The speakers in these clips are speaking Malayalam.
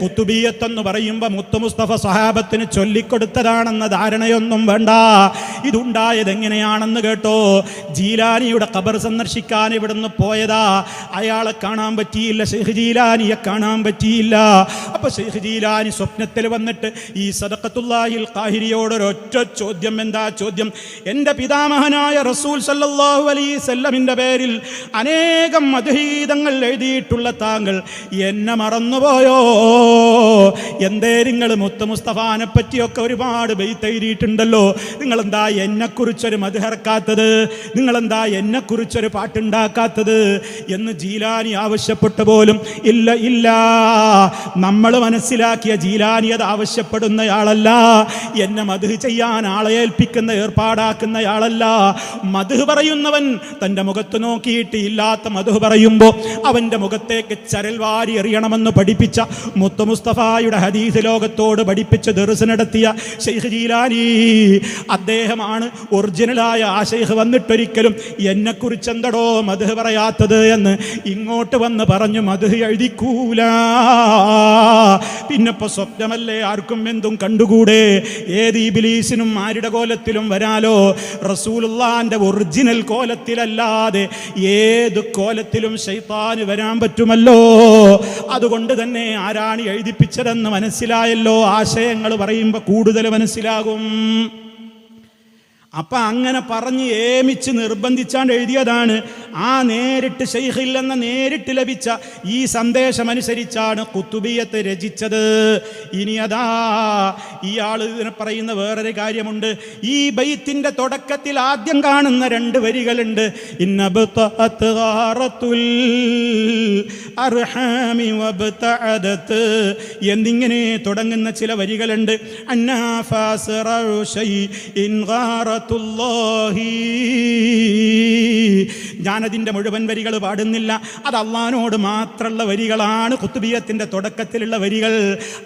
കുത്തുബിയത്തെന്ന് പറയുമ്പോൾ മുത്തു മുസ്തഫ സ്വഹാബത്തിന് ചൊല്ലിക്കൊടുത്തതാണെന്ന ധാരണയൊന്നും വേണ്ട. ഇതുണ്ടായത് എങ്ങനെയാണെന്ന് കേട്ടോ. ജീലാനിയുടെ ഖബർ സന്ദർശിക്കാൻ ഇവിടുന്ന് പോയതാ. അയാളെ കാണാൻ പറ്റിയില്ല, ഷെയ്ഖ് ജീലാനിയെ കാണാൻ പറ്റിയില്ല. അപ്പൊ ഷെയ്ഖ് ജീലാനി സ്വപ്നത്തിൽ വന്നിട്ട് ഈ സദഖത്തുല്ലാഹിൽ ഖാഹിരിയോട് ഒരൊറ്റ ചോദ്യം. എന്താ ചോദ്യം? എൻ്റെ പിതാമഹനായ റസൂൽ സല്ലല്ലാഹു അലൈഹി വസല്ലമിൻ്റെ പേരിൽ അനേകം മദ്ഹീതങ്ങൾ എഴുതിയിട്ടുള്ള താങ്കൾ എന്നെ മറന്നുപോയോ? എന്തേ നിങ്ങൾ മുത്ത് മുസ്തഫാനെ പറ്റിയൊക്കെ ഒരുപാട് ബൈത്ത് എഴുതിയിട്ടുണ്ടല്ലോ, നിങ്ങളെന്താ എന്നെക്കുറിച്ചൊരു മദ്ഹർക്കാത്തത്? നിങ്ങളെന്താ എന്നെക്കുറിച്ചൊരു പാട്ടുണ്ടാക്കാത്തത് എന്ന് ജീലാനി ആവശ്യപ്പെട്ടു പോലും ഇല്ല ഇല്ല. നമ്മൾ മനസ്സിലാക്കിയ ജീലാനി അത് ആവശ്യപ്പെടുന്നയാളല്ല. എന്നെ മദ്ഹ് ചെയ്യാൻ ആളെ ഏൽപ്പിക്കുന്ന ഏർപ്പാടാക്കുന്നയാളല്ല. മദ്ഹ് പറയുന്നവൻ തൻ്റെ മുഖത്ത് നോക്കിയിട്ട് ഇല്ലാത്ത മദ്ഹ് പറയുമ്പോൾ അവൻ്റെ മുഖത്തേക്ക് ചരൽ വാരി എറിയണമെന്ന് പഠിപ്പിച്ച മുത്ത് മുസ്തഫായുടെ ഹദീസ് ലോകത്തോട് പഠിപ്പിച്ച് ദർസ് നടത്തിയ ഷെയ്ഖ് ജീലാനി അദ്ദേഹമാണ് ഒറിജിനലായ ആ ഷെയ്ഖ്. വന്നിട്ടൊരിക്കലും എന്നെക്കുറിച്ച് എന്തടോ മദ്ഹ് പറയാത്തത് എന്ന് ഇങ്ങോട്ട് വന്ന് പറഞ്ഞു മദ്ഹ് എഴുതിക്കൂല. പിന്നെപ്പോ സ്വപ്നമല്ലേ, ആർക്കും എന്തും കണ്ടുകൂടെ? ഏത് ഇബ്ലീസിനും ആരുടെ കോലത്തിലും വരാലോ. റസൂലുള്ളാന്റെ ഒറിജിനൽ കോലത്തിലല്ലാതെ ഏത് കോലത്തിലും ശൈത്താന് വരാൻ പറ്റുമല്ലോ. അതുകൊണ്ട് തന്നെ ആരാണ് എഴുതിപ്പിച്ചതെന്ന് മനസ്സിലായല്ലോ. ആശയങ്ങൾ പറയുമ്പോൾ കൂടുതൽ മനസ്സിലാകും. അപ്പം അങ്ങനെ പറഞ്ഞ് ഏമിച്ച് നിർബന്ധിച്ചാണ്ട് എഴുതിയതാണ്. ആ നേരിട്ട് ഷെയ്ഖിൽ നിന്ന് നേരിട്ട് ലഭിച്ച ഈ സന്ദേശമനുസരിച്ചാണ് കുത്തുബിയത്ത് രചിച്ചത്. ഇനി അതാ ഇയാൾ ഇതിനെ പറയുന്ന വേറൊരു കാര്യമുണ്ട്. ഈ ബൈത്തിന്റെ തുടക്കത്തിൽ ആദ്യം കാണുന്ന 2 വരികളുണ്ട്. എന്നിങ്ങനെ തുടങ്ങുന്ന ചില വരികളുണ്ട്. ഞാനതിൻ്റെ മുഴുവൻ വരികൾ പാടുന്നില്ല. അത് അള്ളാഹിനോട് മാത്രമുള്ള വരികളാണ്. കുത്തുബിയത്തിൻ്റെ തുടക്കത്തിലുള്ള വരികൾ.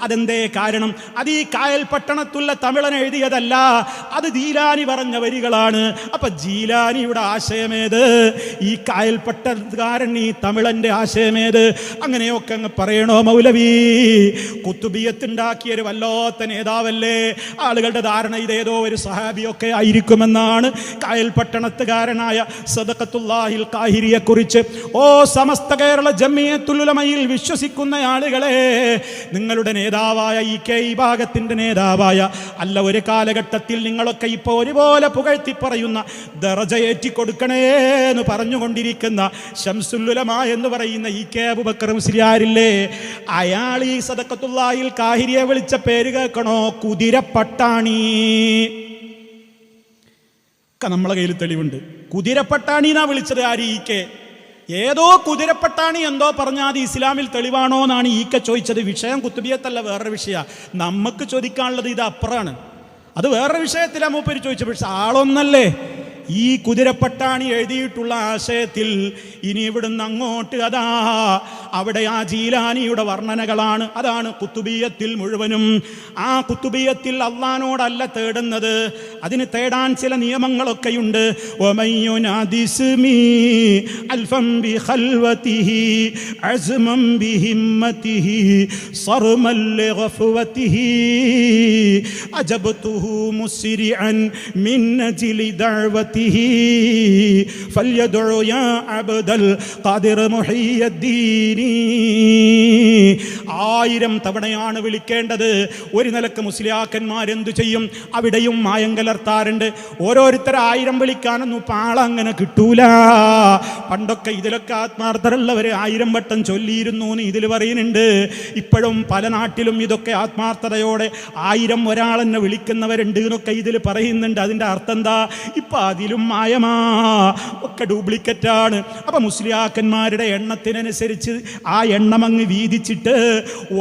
അതെന്തേ കാരണം? അത് ഈ കായൽ പട്ടണത്തുള്ള തമിഴൻ എഴുതിയതല്ല, അത് ജീലാനി പറഞ്ഞ വരികളാണ്. അപ്പൊ ജീലാനിയുടെ ആശയമേത്? ഈ കായൽ പട്ടണക്കാരൻ ഈ തമിഴന്റെ ആശയമേത്? അങ്ങനെയൊക്കെ അങ്ങ് പറയണോ മൗലവി? കുത്തുബിയത്തുണ്ടാക്കിയൊരു വല്ലാത്ത നേതാവല്ലേ. ആളുകളുടെ ധാരണ ഇതേതോ ഒരു സഹാബിയൊക്കെ ആയിരിക്കുമെന്നാണ്. കായൽ പട്ടണത്തുകാരനായ സദഖത്തുല്ലാഹിൽ ഖാഹിരിയെ കുറിച്ച് ഓ സമസ്ത കേരള ജമിയത്തുൽ ഉലമയിൽ വിശ്വസിക്കുന്ന ആളുകളെ, നിങ്ങളുടെ നേതാവായ ഈ ഭാഗത്തിന്റെ നേതാവായ അല്ല ഒരു കാലഘട്ടത്തിൽ നിങ്ങളൊക്കെ ഇപ്പോൾ ഒരുപോലെ പുകഴ്ത്തി പറയുന്ന ദറജയേറ്റി കൊടുക്കണേ എന്ന് പറഞ്ഞുകൊണ്ടിരിക്കുന്ന ശംസുൽ ഉലമ എന്ന് പറയുന്ന ഈ അബൂബക്കർ മുസ്ലിയാരില്ലേ, അയാൾ ഈ സദഖത്തുല്ലാഹിൽ ഖാഹിരിയെ വിളിച്ച പേര് കേൾക്കണോ? കുതിരപ്പട്ടാണി. നമ്മളെ കയ്യിൽ തെളിവുണ്ട്. കുതിരപ്പട്ടാണി എന്നാ വിളിച്ചത്. ആര്? ഈക്കെ. ഏതോ കുതിരപ്പട്ടാണി എന്തോ പറഞ്ഞാൽ അത് ഇസ്ലാമിൽ തെളിവാണോ എന്നാണ് ഈക്കെ ചോദിച്ചത്. വിഷയം കുത്തുബിയത്തല്ല, വേറൊരു വിഷയമാണ്. നമുക്ക് ചോദിക്കാനുള്ളത് ഇത് അപ്പുറമാണ്. അത് വേറൊരു വിഷയത്തിലാണ് മൂപ്പര് ചോദിച്ചത്. പക്ഷെ ആളൊന്നല്ലേ. ഈ കുതിരപ്പട്ടാണി എഴുതിയിട്ടുള്ള ആശയത്തിൽ ഇനി ഇവിടുന്ന് അങ്ങോട്ട് അതാ അവിടെ ആ ജീലാനിയുടെ വർണ്ണനകളാണ്. അതാണ് കുത്തുബിയത്തിൽ മുഴുവനും. ആ കുത്തുബിയത്തിൽ അള്ളാനോടല്ല തേടുന്നത്, അതിന് തേടാൻ ചില നിയമങ്ങളൊക്കെയുണ്ട്. فليدعو يا عبد القادر محي الدين. 1000 തവണയാണ് വിളിക്കേണ്ടത്. ഒരു നിലക്ക് മുസ്ലിയാക്കന്മാരെന്തു ചെയ്യും? അവിടെയും മായം കലർത്താറുണ്ട്. ഓരോരുത്തർ 1000 വിളിക്കാനൊന്നും പാളങ്ങനെ കിട്ടൂല. പണ്ടൊക്കെ ഇതിലൊക്കെ ആത്മാർത്ഥരുള്ളവർ 1000 വട്ടം ചൊല്ലിയിരുന്നു എന്ന് ഇതിൽ പറയുന്നുണ്ട്. ഇപ്പോഴും പല നാട്ടിലും ഇതൊക്കെ ആത്മാർത്ഥതയോടെ 1000 ഒരാളെന്നെ വിളിക്കുന്നവരുണ്ട് എന്നൊക്കെ ഇതിൽ പറയുന്നുണ്ട്. അതിൻ്റെ അർത്ഥം എന്താ? ഇപ്പം അതിലും മായമാ, ഒക്കെ ഡ്യൂപ്ലിക്കറ്റാണ്. അപ്പം മുസ്ലിയാക്കന്മാരുടെ എണ്ണത്തിനനുസരിച്ച് ആ എണ്ണം അങ്ങ് വീതിച്ചിട്ട്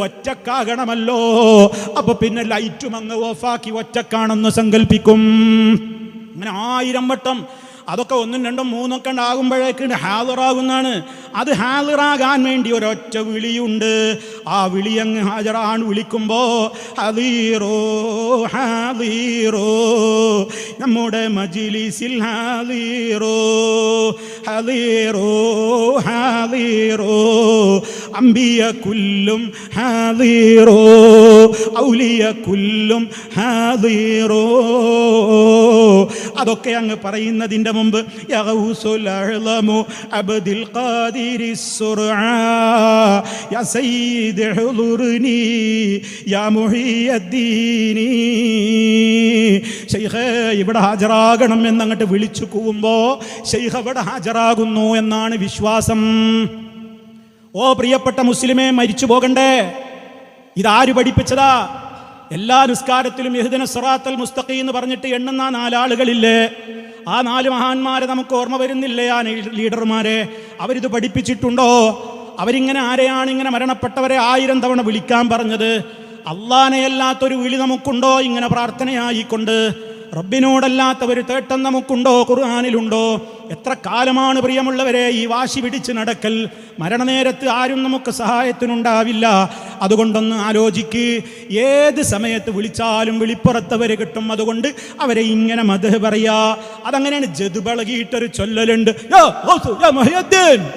ഒറ്റക്കാകണമല്ലോ. അപ്പൊ പിന്നെ ലൈറ്റും അങ്ങ് ഓഫാക്കി ഒറ്റക്കാണെന്ന് സങ്കല്പിക്കും. അങ്ങനെ 1000 വട്ടം. അതൊക്കെ 1, 2, 3 ആകുമ്പോഴേക്ക് ഹാദിറാകുന്നതാണ്. അത് ഹാദിറാകാൻ വേണ്ടി ഒരൊറ്റ വിളിയുണ്ട്. ആ വിളി അങ്ങ് ഹാജറാണ്. വിളിക്കുമ്പോ ഹദീറോ ഹാദീറോ, നമ്മുടെ മജ്ലിസിൽ ഹാദീറോ ഹദീറോ ഹാദീറോ. അംബിയ കുല്ലും ഹാദിറോ ഔലിയ കുല്ലും ഹാദിറോ. അതൊക്കെ അങ്ങ് പറയുന്നതിൻ്റെ മുമ്പ് യാ ഗൗസുൽ അഅ്ലമു അബ്ദുൽ ഖാദിരിസ് സുർആ യാ സയ്യിദി ഹുദുർനി യാ മുഹിയദ്ദീനി. ശൈഖേ ഇവിടെ ഹാജരാകണം എന്നങ്ങോട്ട് വിളിച്ചു കൂവുമ്പോൾ ശൈഖ് ഇവിടെ ഹാജരാകുന്നു എന്നാണ് വിശ്വാസം. ഓ പ്രിയപ്പെട്ട മുസ്ലിമേ, മരിച്ചു പോകണ്ടേ? ഇതാര് പഠിപ്പിച്ചതാ? എല്ലാ നിസ്കാരത്തിലും ഇഹ്ദിന സിറാത്തൽ മുസ്തഖീം എന്ന് പറഞ്ഞിട്ട് എണ്ണുന്ന 4 ആളുകളില്ലേ? ആ 4 മഹാന്മാരെ നമുക്ക് ഓർമ്മ വരുന്നില്ലേ? ആ ലീഡർമാരെ അവരിത് പഠിപ്പിച്ചിട്ടുണ്ടോ? അവരിങ്ങനെ ആരെയാണ് ഇങ്ങനെ മരണപ്പെട്ടവരെ 1000 തവണ വിളിക്കാൻ പറഞ്ഞത്? അല്ലാഹനെയല്ലാത്തൊരു വിളി നമുക്കുണ്ടോ ഇങ്ങനെ പ്രാർത്ഥനയായിക്കൊണ്ട്? റബ്ബിനോടല്ലാത്ത ഒരു തേട്ടം നമുക്കുണ്ടോ? ഖുർആനിലുണ്ടോ? എത്ര കാലമാണ് പ്രിയമുള്ളവരെ ഈ വാശി പിടിച്ച് നടക്കൽ? മരണനേരത്ത് ആരും നമുക്ക് സഹായത്തിനുണ്ടാവില്ല. അതുകൊണ്ടൊന്ന് ആലോചിക്ക്. ഏത് സമയത്ത് വിളിച്ചാലും വിളിപ്പുറത്തവർ കിട്ടും. അതുകൊണ്ട് അവരെ ഇങ്ങനെ മദ്ഹ് പറയാ. അതങ്ങനെയാണ്. ജദ്ബളകിയിട്ടൊരു ചൊല്ലലുണ്ട്,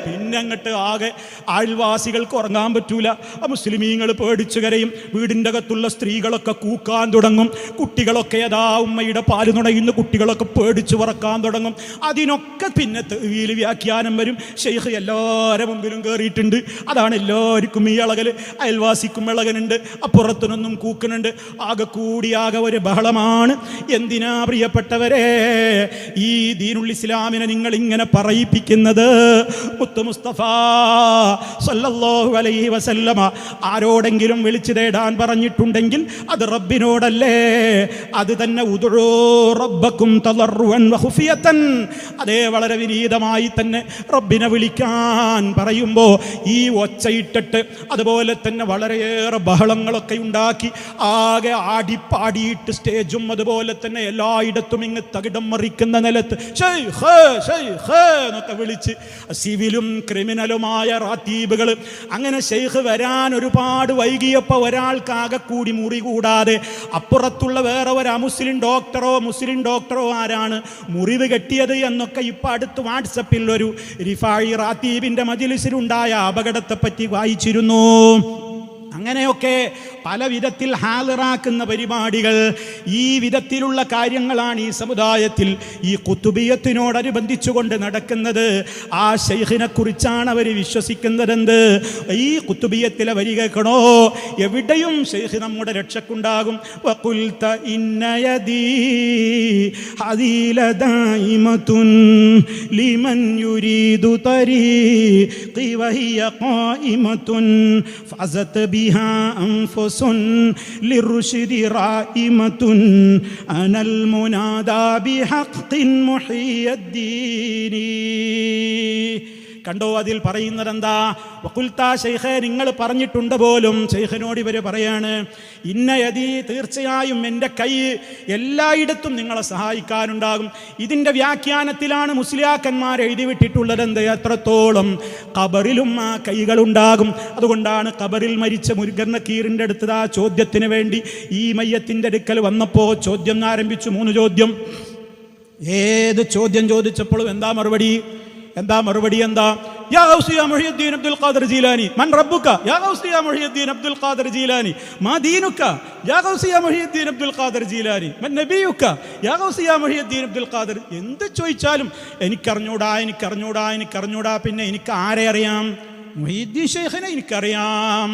പിന്നെ അങ്ങോട്ട് ആകെ അയൽവാസികൾക്ക് ഉറങ്ങാൻ പറ്റൂല. മുസ്ലിമീങ്ങൾ പേടിച്ചു കരയും. വീടിൻ്റെ അകത്തുള്ള സ്ത്രീകളൊക്കെ കൂക്കാൻ തുടങ്ങും. കുട്ടികളൊക്കെ അതാ ഉമ്മയുടെ പാല് നുണയുന്ന കുട്ടികളൊക്കെ പേടിച്ചു പറക്കാൻ തുടങ്ങും. അതിനൊക്കെ പിന്നെ തഅ്വീൽ വ്യാഖ്യാനം വരും. ശൈഖ് എല്ലാവരുടെ മുമ്പിലും കയറിയിട്ടുണ്ട്. അതാണ് എല്ലാവർക്കും ഈ ഇളകൽ. അയൽവാസിക്കും ഇളകനുണ്ട്, അപ്പുറത്തിനൊന്നും കൂക്കുന്നുണ്ട്. ആകെ കൂടിയാകെ ഒരു ബഹളമാണ്. എന്തിനാ പ്രിയപ്പെട്ടവരെ ഈ ദീനുൽ ഇസ്ലാമിനെ നിങ്ങൾ ഇങ്ങനെ പറയിപ്പിക്കുന്നത്? മുത്തു മുസ്തഫ സല്ലല്ലാഹു അലൈഹി വസല്ലമ ആരോടെങ്കിലും വിളിച്ചു തേടാൻ പറഞ്ഞിട്ടുണ്ടെങ്കിൽ അത് റബ്ബിനോടല്ലേ? അത് തന്നെ ഉദ്ഉ റബ്ബക്കും തളർറുൻ വഖുഫിയതൻ. അതേ, വളരെ വിനീതമായി തന്നെ റബ്ബിനെ വിളിക്കാൻ പറയുമ്പോൾ ഈ ഒച്ചയിട്ടിട്ട് അതുപോലെ തന്നെ വളരെയേറെ ബഹളങ്ങളൊക്കെ ഉണ്ടാക്കി ആകെ ആടിപ്പാടിയിട്ട് സ്റ്റേജും അതുപോലെ തന്നെ എല്ലായിടത്തും ഇങ്ങ് തകിടം മറിക്കുന്ന നിലത്ത് ശൈഖ് ശൈഖ് എന്നൊക്കെ വിളിച്ച് സിവിലും ക്രിമിനലുമായ റാത്തീബുകൾ അങ്ങനെ ശൈഖ് വരാൻ ഒരുപാട് വൈകിയപ്പോൾ ഒരാൾക്കാകെ കൂടി മുറി കൂടാതെ അപ്പുറത്തുള്ള വേറെ ഒരു മുസ്ലിം ഡോക്ടറോ ആരാണ് മുറിവ് കെട്ടിയത് എന്നൊക്കെ ഇപ്പം അടുത്ത് വാട്സപ്പിൽ ഒരു റിഫായി റാത്തീബിൻ്റെ മജ്‌ലിസിലുണ്ടായ അപകടത്തെപ്പറ്റി വായിച്ചിരുന്നു. അങ്ങനെയൊക്കെ പല വിധത്തിൽ ഹാളിറാക്കുന്ന പരിപാടികൾ, ഈ വിധത്തിലുള്ള കാര്യങ്ങളാണ് ഈ സമുദായത്തിൽ ഈ ഖുതുബിയത്തിനോടനുബന്ധിച്ചുകൊണ്ട് നടക്കുന്നത്. ആ ശൈഖിനെ കുറിച്ചാണ് അവർ വിശ്വസിക്കുന്നതെന്ത്? ഈ ഖുതുബിയത്തിലെ വരി കേൾക്കണോ? എവിടെയും ശൈഖ് നമ്മുടെ രക്ഷക്കുണ്ടാകും. വഖുൽത ഇന്ന യദീ ഹദീല ദായിമതുൻ ലിമൻ യുരീദു തരീഖി വഹിയ ഖായിമതുൻ ഫസത് ബിഹാ അൻഫുസ് للرشد رائمة أنا المنادى بحق محي الدين. കണ്ടോ, അതിൽ പറയുന്നത് എന്താ? വഖുൽത ശൈഖേ, നിങ്ങൾ പറഞ്ഞിട്ടുണ്ട് പോലും. ശൈഖിനോട് ഇവർ പറയാണ്, ഇന്ന യദി, തീർച്ചയായും എൻ്റെ കൈ എല്ലായിടത്തും നിങ്ങളെ സഹായിക്കാനുണ്ടാകും. ഇതിൻ്റെ വ്യാഖ്യാനത്തിലാണ് മുസ്ലിയാക്കന്മാർ എഴുതി വിട്ടിട്ടുള്ളത്. എന്ത്? എത്രത്തോളം ഖബറിലും ആ കൈകളുണ്ടാകും. അതുകൊണ്ടാണ് ഖബറിൽ മരിച്ച മുരുകൻ നക്കീറിൻ്റെ അടുത്ത് ആ ചോദ്യത്തിന് വേണ്ടി ഈ മയ്യത്തിൻ്റെ അടുക്കൽ വന്നപ്പോൾ ചോദ്യം ആരംഭിച്ചു. 3 ചോദ്യം. ഏത് ചോദ്യം ചോദിച്ചപ്പോഴും എന്താ മറുപടി? എന്താ? യാ ഗൗസി യാ മുഹിയുദ്ദീൻ അബ്ദുൽ ഖാദിർ ജീലാനി മൻ റബ്ബുക? യാ ഗൗസി യാ മുഹിയുദ്ദീൻ അബ്ദുൽ ഖാദിർ ജീലാനി മാ ദീനുക? യാ ഗൗസി യാ മുഹിയുദ്ദീൻ അബ്ദുൽ ഖാദിർ ജീലാനി മൻ നബിയുക? യാ ഗൗസി യാ മുഹിയുദ്ദീൻ അബ്ദുൽ ഖാദിർ. എന്ത് ചോദിച്ചാലും എനിക്കറിഞ്ഞൂടാ. പിന്നെ എനിക്ക് ആരെ അറിയാം? മുഹിയുദ്ദീൻ ശൈഖിനെ എനിക്കറിയാം.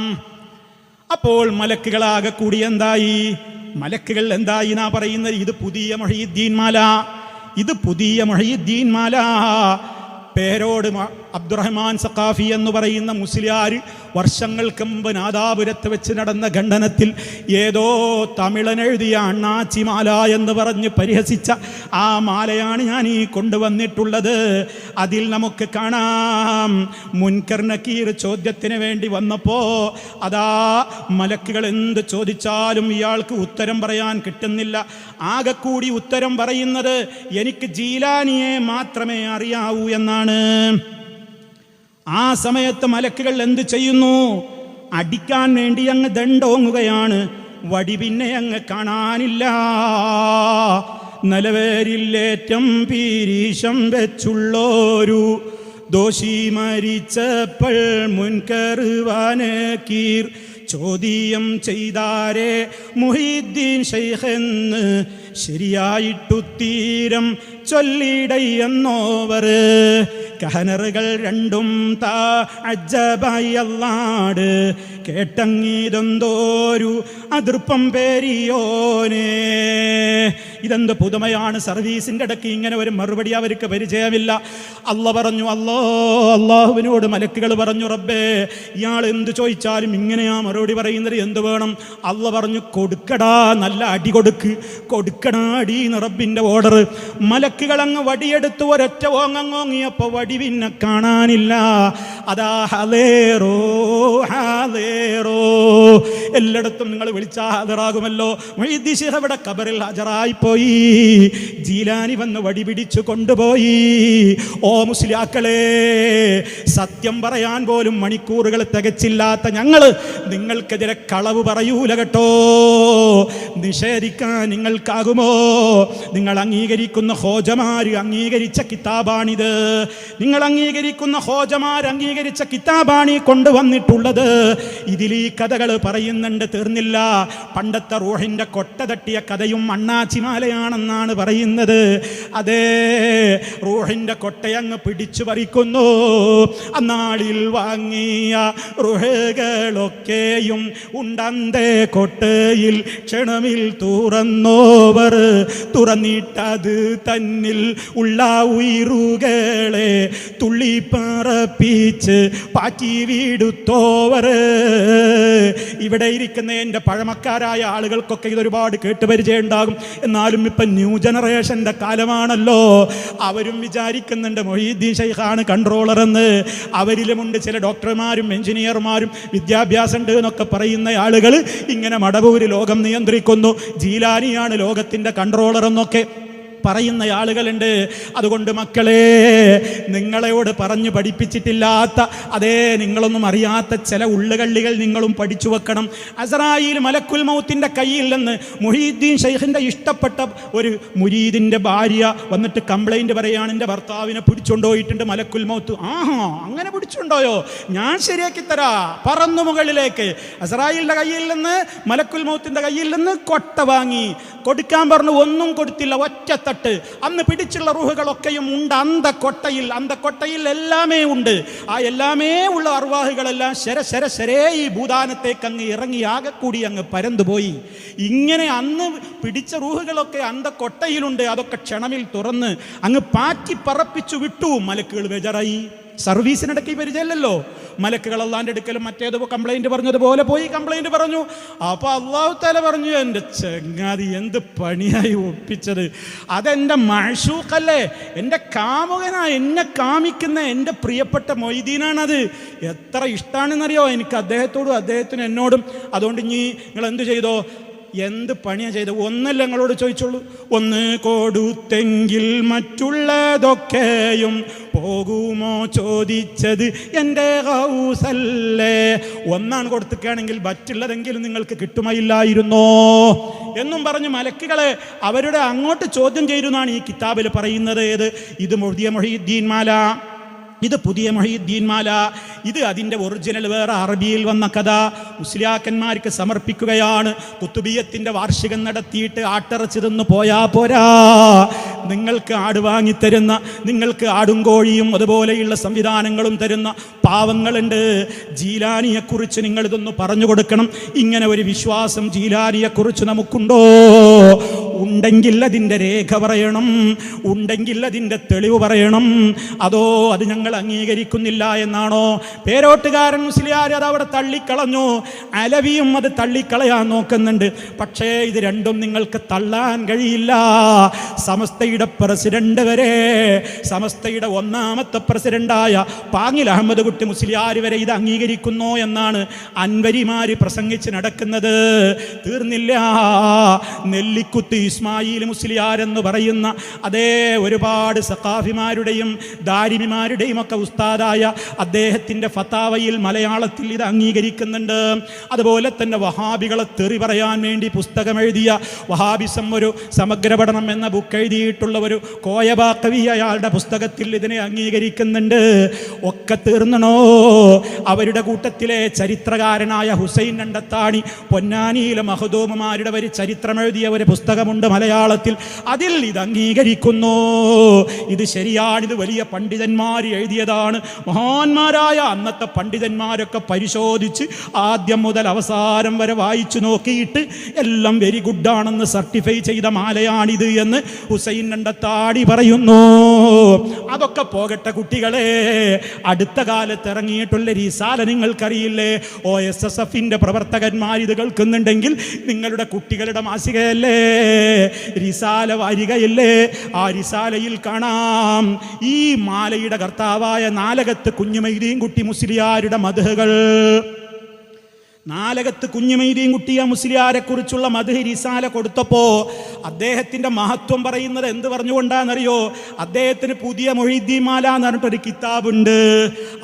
അപ്പോൾ മലക്കുകളാകെ കൂടി എന്തായി? മലക്കുകൾ എന്തായി എന്നാ പറയുന്നത്? ഇത് പുതിയ മുഹയ്യിദ്ദീൻ മാല. പേരോട് അബ്ദുറഹ്മാൻ സഖാഫി എന്ന് പറയുന്ന മുസ്ലിയാർ വർഷങ്ങൾക്ക് മുമ്പ് നാദാപുരത്ത് വെച്ച് നടന്ന ഖണ്ഡനത്തിൽ ഏതോ തമിഴൻ എഴുതിയ അണ്ണാച്ചി മാല എന്ന് പറഞ്ഞ് പരിഹസിച്ച ആ മാലയാണ് ഞാൻ ഈ കൊണ്ടുവന്നിട്ടുള്ളത്. അതിൽ നമുക്ക് കാണാം, മുൻകർ നക്കീർ ചോദ്യത്തിന് വേണ്ടി വന്നപ്പോൾ അതാ മലക്കുകൾ എന്ത് ചോദിച്ചാലും ഇയാൾക്ക് ഉത്തരം പറയാൻ കിട്ടുന്നില്ല. ആകെ കൂടി ഉത്തരം പറയുന്നത് എനിക്ക് ജീലാനിയെ മാത്രമേ അറിയാവൂ എന്നാണ്. ആ സമയത്ത് മലക്കുകൾ എന്ത് ചെയ്യുന്നു? അടിക്കാൻ വേണ്ടി അങ്ങ് ദണ്ടോങ്ങുകയാണ്. വടി പിന്നെ അങ്ങ് കാണാനില്ല. നിലവേരിലേറ്റം പീരീശം വെച്ചുള്ളോരു ദോഷി മരിച്ചപ്പോൾ മുൻകറുവാനക്കീർ ചോദ്യം ചെയ്താരേ മുഹീദ്ദീൻ ശൈഖെന്ന് ശരിയായിട്ടുത്തീരം ചൊല്ലിടയെന്നോവർ കഹനറുകൾ രണ്ടും താ അജ്ജബായി അല്ലാട് കേട്ടങ്ങീതൊന്തോരു അതൃപ്പം പേരിയോനെ. ഇതെന്ത് പുതുമയാണ്! സർവീസിൻ്റെ ഇടയ്ക്ക് ഇങ്ങനെ ഒരു മറുപടി അവർക്ക് പരിചയമില്ല. അല്ല പറഞ്ഞു, അള്ളാഹുവിനോട് മലക്കുകൾ പറഞ്ഞു, റബ്ബേ ഇയാൾ എന്ത് ചോദിച്ചാലും ഇങ്ങനെയാ മറുപടി പറയുന്നത്, എന്ത് വേണം? അല്ല പറഞ്ഞു, കൊടുക്കടാ, നല്ല അടി കൊടുക്കടാ അടി എന്ന് റബ്ബിൻ്റെ ഓർഡർ. മലക്കുകൾ അങ്ങ് വടിയെടുത്ത് ഒരൊറ്റ ഓങ്ങോങ്ങിയപ്പോൾ വടി പിന്നെ കാണാനില്ല. അതാ ഹലേറോ ഹാലേറോ, എല്ലായിടത്തും നിങ്ങൾ വിളിച്ചാൽ ഹാജറാകുമല്ലോ. മുഹീദ്ദീൻ ശൈഖ് ഇവിടെ ഖബറിൽ ഹാജറായിപ്പോയി. ജീലാനി വന്ന് വടി പിടിച്ചു കൊണ്ടുപോയി. ഓ മുസ്ലിയാക്കളെ, സത്യം പറയാൻ പോലും മണിക്കൂറുകൾ തികച്ചില്ലാത്ത ഞങ്ങൾ നിങ്ങൾക്കെതിരെ കളവ് പറയൂല കേട്ടോ. നിഷേധിക്കാൻ നിങ്ങൾക്കാകുമോ? നിങ്ങൾ അംഗീകരിക്കുന്ന ഹോജമാർ അംഗീകരിച്ച കിതാബാണിത്. നിങ്ങൾ അംഗീകരിക്കുന്ന ഹോജമാർ അംഗീകരിച്ച കിതാബാണ് ഈ കൊണ്ടുവന്നിട്ടുള്ളത്. ഇതിൽ ഈ കഥകൾ പറയുന്നുണ്ട്, തീർന്നില്ല. പണ്ടത്തെ റൂഹിൻ്റെ കൊട്ട തട്ടിയ കഥയും അണ്ണാച്ചിമാലയാണെന്നാണ് പറയുന്നത്. അതേ, റൂഹിൻ്റെ കൊട്ടയങ്ങ് പിടിച്ചു പറിക്കുന്നു. അന്നാളിൽ വാങ്ങിയ റൂഹുകളൊക്കെയും ഉണ്ടന്തേ കൊട്ടയിൽ ക്ഷണമിൽ തുറന്നോവർ. തുറന്നിട്ടത് തന്നിൽ ഉള്ള ഉയരുകളെ തുള്ളിപ്പറപ്പിച്ച് പാറ്റി വീടുത്തോവർ. ഇവിടെ ഇരിക്കുന്ന എൻ്റെ പഴമക്കാരായ ആളുകൾക്കൊക്കെ ഇതൊരുപാട് കേട്ടുപരിചയം ഉണ്ടാകും. എന്നാലും ഇപ്പം ന്യൂ ജനറേഷൻ്റെ കാലമാണല്ലോ. അവരും വിചാരിക്കുന്നുണ്ട് മുഹീദ്ദീൻ ശൈഖാണ് കൺട്രോളർ എന്ന്. അവരിലുമുണ്ട് ചില ഡോക്ടർമാരും എഞ്ചിനീയർമാരും വിദ്യാഭ്യാസം ഉണ്ട് എന്നൊക്കെ പറയുന്ന ആളുകൾ. ഇങ്ങനെ മടവൂര് ലോകം നിയന്ത്രിക്കുന്നു, ജീലാനിയാണ് ലോകത്തിൻ്റെ കൺട്രോളർ എന്നൊക്കെ പറയുന്ന ആളുകളുണ്ട്. അതുകൊണ്ട് മക്കളെ, നിങ്ങളോട് പറഞ്ഞു പഠിപ്പിച്ചിട്ടില്ലാത്ത, അതേ നിങ്ങളൊന്നും അറിയാത്ത ചില ഉള്ളുകള്ളികൾ നിങ്ങളും പഠിച്ചു വെക്കണം. അസ്രായീൽ മലക്കുൽ മൗത്തിൻ്റെ കയ്യിൽ നിന്ന് മുഹീദ്ദീൻ ശൈഖിൻ്റെ ഇഷ്ടപ്പെട്ട ഒരു മുരീദിൻ്റെ ഭാര്യ വന്നിട്ട് കംപ്ലൈൻറ്റ് പറയുകയാണ്, എൻ്റെ ഭർത്താവിനെ പിടിച്ചുകൊണ്ടുപോയിട്ടുണ്ട് മലക്കുൽ മൗത്ത്. ആഹാ, അങ്ങനെ പിടിച്ചുകൊണ്ടോയോ? ഞാൻ ശരിയാക്കി തരാ. പറന്നു മുകളിലേക്ക് അസ്രായീലിൻ്റെ കയ്യിൽ നിന്ന്, മലക്കുൽ മൗത്തിൻ്റെ കയ്യിൽ നിന്ന് കൊട്ട വാങ്ങി കൊടുക്കാൻ പറഞ്ഞു. ഒന്നും കൊടുത്തില്ല, ഒറ്റ തട്ട്. അന്ന് പിടിച്ചുള്ള റൂഹുകളൊക്കെയും ഉണ്ട് അന്തക്കൊട്ടയിൽ. അന്തക്കൊട്ടയിൽ എല്ലാമേ ഉണ്ട്. ആ എല്ലാമേ ഉള്ള അർവാഹുകളെല്ലാം ശരേ ഈ ഭൂദാനത്തേക്ക് അങ്ങ് ഇറങ്ങി ആകെ കൂടി അങ്ങ് പരന്നുപോയി. ഇങ്ങനെ അന്ന് പിടിച്ച റൂഹുകളൊക്കെ അന്തക്കൊട്ടയിലുണ്ട്. അതൊക്കെ ക്ഷണമിൽ തുറന്ന് അങ്ങ് പാറ്റി പറപ്പിച്ചു വിട്ടു. മലക്കുകൾ ബേജാറായി. സർവീസിനിടയ്ക്ക് പരിചയമില്ലല്ലോ. മലക്കുകൾ അള്ളാൻ്റെ അടുക്കലും മറ്റേത് കംപ്ലൈൻറ്റ് പറഞ്ഞതുപോലെ പോയി കംപ്ലൈൻറ്റ് പറഞ്ഞു. അപ്പോൾ അള്ളാഹു തആല പറഞ്ഞു, എൻ്റെ ചങ്ങാതി എന്ത് പണിയായി ഒപ്പിച്ചത്. അതെൻ്റെ മഅ്ശൂഖല്ലേ, എൻ്റെ കാമുകനാ, എന്നെ കാമിക്കുന്ന എൻ്റെ പ്രിയപ്പെട്ട മൊയ്തീനാണത്. എത്ര ഇഷ്ടമാണെന്നറിയോ എനിക്ക് അദ്ദേഹത്തോടും അദ്ദേഹത്തിന് എന്നോടും. അതുകൊണ്ട് ഇനി നിങ്ങൾ എന്ത് ചെയ്തോ, എന്ത് പണിയാ ചെയ്ത്? ഒന്നല്ല നിങ്ങളോട് ചോദിച്ചോളൂ. ഒന്ന് കൊടുത്തെങ്കിൽ മറ്റുള്ളതൊക്കെയും പോകുമോ ചോദിച്ചത് എൻ്റെ ഹൗസല്ലേ. ഒന്നാണ് കൊടുത്തിക്കുകയാണെങ്കിൽ മറ്റുള്ളതെങ്കിലും നിങ്ങൾക്ക് കിട്ടുമായില്ലായിരുന്നോ എന്നും പറഞ്ഞ് മലക്കുകളെ അവരുടെ അങ്ങോട്ട് ചോദ്യം ചെയ്യുന്നതാണ് ഈ കിതാബിൽ പറയുന്നത്. ഇത് പുതിയ മുഹീദ്ദീൻ മാല, ഇത് പുതിയ മുഹീദ്ദീൻ മാല. ഇത് അതിൻ്റെ ഒറിജിനൽ വേറെ അറബിയിൽ വന്ന കഥ മുസ്ലിയാക്കന്മാർക്ക് സമർപ്പിക്കുകയാണ്. കുത്തുബിയത്തിൻ്റെ വാർഷികം നടത്തിയിട്ട് ആട്ടിറച്ചി തിന്ന് പോയാ പോരാ. നിങ്ങൾക്ക് ആട് വാങ്ങിത്തരുന്ന, നിങ്ങൾക്ക് ആടും കോഴിയും അതുപോലെയുള്ള സംവിധാനങ്ങളും തരുന്ന പാവങ്ങളുണ്ട്. ജീലാനിയെക്കുറിച്ച് നിങ്ങളിതൊന്ന് പറഞ്ഞു കൊടുക്കണം. ഇങ്ങനെ ഒരു വിശ്വാസം ജീലാനിയെക്കുറിച്ച് നമുക്കുണ്ടോ? ഉണ്ടെങ്കിൽ അതിൻ്റെ രേഖ പറയണം, ഉണ്ടെങ്കിൽ അതിൻ്റെ തെളിവ് പറയണം. അതോ അത് ഞങ്ങൾ അംഗീകരിക്കുന്നില്ല എന്നാണോ? പേരോട്ടുകാരൻ മുസ്ലിയാർ അത് അവിടെ തള്ളിക്കളഞ്ഞു, അലവിയും അത് തള്ളിക്കളയാൻ നോക്കുന്നുണ്ട്. പക്ഷേ ഇത് രണ്ടും നിങ്ങൾക്ക് തള്ളാൻ കഴിയില്ല. സമസ്തയുടെ പ്രസിഡന്റ് വരെ, സമസ്തയുടെ ഒന്നാമത്തെ പ്രസിഡന്റായ പാങ്ങിൽ അഹമ്മദ് കുട്ടി മുസ്ലിയാർ വരെ ഇത് അംഗീകരിക്കുന്നു എന്നാണ് അൻവരിമാര് പ്രസംഗിച്ച് നടക്കുന്നത്. തീർന്നില്ല. നെല്ലിക്കുത്ത് ഇസ്മായിൽ മുസ്ലിയാർ എന്ന് പറയുന്ന അതേ ഒരുപാട് സഖാഫിമാരുടെയും ദാരിമിമാരുടെയും ഒക്കെ ഉസ്താദായ അദ്ദേഹത്തിൻ്റെ ഫത്താവയിൽ മലയാളത്തിൽ ഇത് അംഗീകരിക്കുന്നുണ്ട്. അതുപോലെ തന്നെ വഹാബികളെ തെറി പറയാൻ വേണ്ടി പുസ്തകം എഴുതിയ വഹാബിസം ഒരു സമഗ്ര പഠനം എന്ന ബുക്ക് എഴുതിയിട്ടുള്ള ഒരു കോയബാക്കവി അയാളുടെ പുസ്തകത്തിൽ ഇതിനെ അംഗീകരിക്കുന്നുണ്ട്. ഒക്കെ തീർന്നണോ? അവരുടെ കൂട്ടത്തിലെ ചരിത്രകാരനായ ഹുസൈൻ രണ്ടത്താണി പൊന്നാനിയിലെ മഹദൂമുമാരുടെ ഒരു ചരിത്രമെഴുതിയ ഒരു പുസ്തകമുണ്ട് മലയാളത്തിൽ. അതിൽ ഇത് അംഗീകരിക്കുന്നു. ഇത് ശരിയാണ്, ഇത് വലിയ പണ്ഡിതന്മാർ എഴുതിയതാണ്. മഹാന്മാരായ അന്നത്തെ പണ്ഡിതന്മാരൊക്കെ പരിശോധിച്ച് ആദ്യം മുതൽ അവസാനം വരെ വായിച്ചു നോക്കിയിട്ട് എല്ലാം വെരി ഗുഡാണെന്ന് സർട്ടിഫൈ ചെയ്ത മാലയാണിത് എന്ന് ഹുസൈൻ രണ്ടത്താണി പറയുന്നു. അതൊക്കെ പോകട്ടെ കുട്ടികളെ, അടുത്ത കാലത്ത് ഇറങ്ങിയിട്ടുള്ള റിസാല നിങ്ങൾക്കറിയില്ലേ? OSSFന്റെ പ്രവർത്തകന്മാർ ഇത് കേൾക്കുന്നുണ്ടെങ്കിൽ നിങ്ങളുടെ കുട്ടികളുടെ മാസികയല്ലേ റിസാല വാരികയില്ലേ? ആ റിസാലയിൽ കാണാം ഈ മാലയുടെ കർത്താവായ നാലകത്ത് കുഞ്ഞുമൈദീൻ കുട്ടി മുസ്ലിയാരുടെ മദ്ഹുകൾ. നാലകത്ത് കുഞ്ഞുമൈദീൻ കുട്ടിയ മുസ്ലിയാരെ കുറിച്ചുള്ള മദ്ഹ് റിസാല കൊടുത്തപ്പോൾ അദ്ദേഹത്തിൻ്റെ മഹത്വം പറയുന്നത് എന്ത് പറഞ്ഞുകൊണ്ടാണെന്നറിയോ? അദ്ദേഹത്തിന് പുതിയ മൊഹീദ്ദീൻ മാല എന്ന് പറഞ്ഞിട്ടൊരു കിതാബുണ്ട്.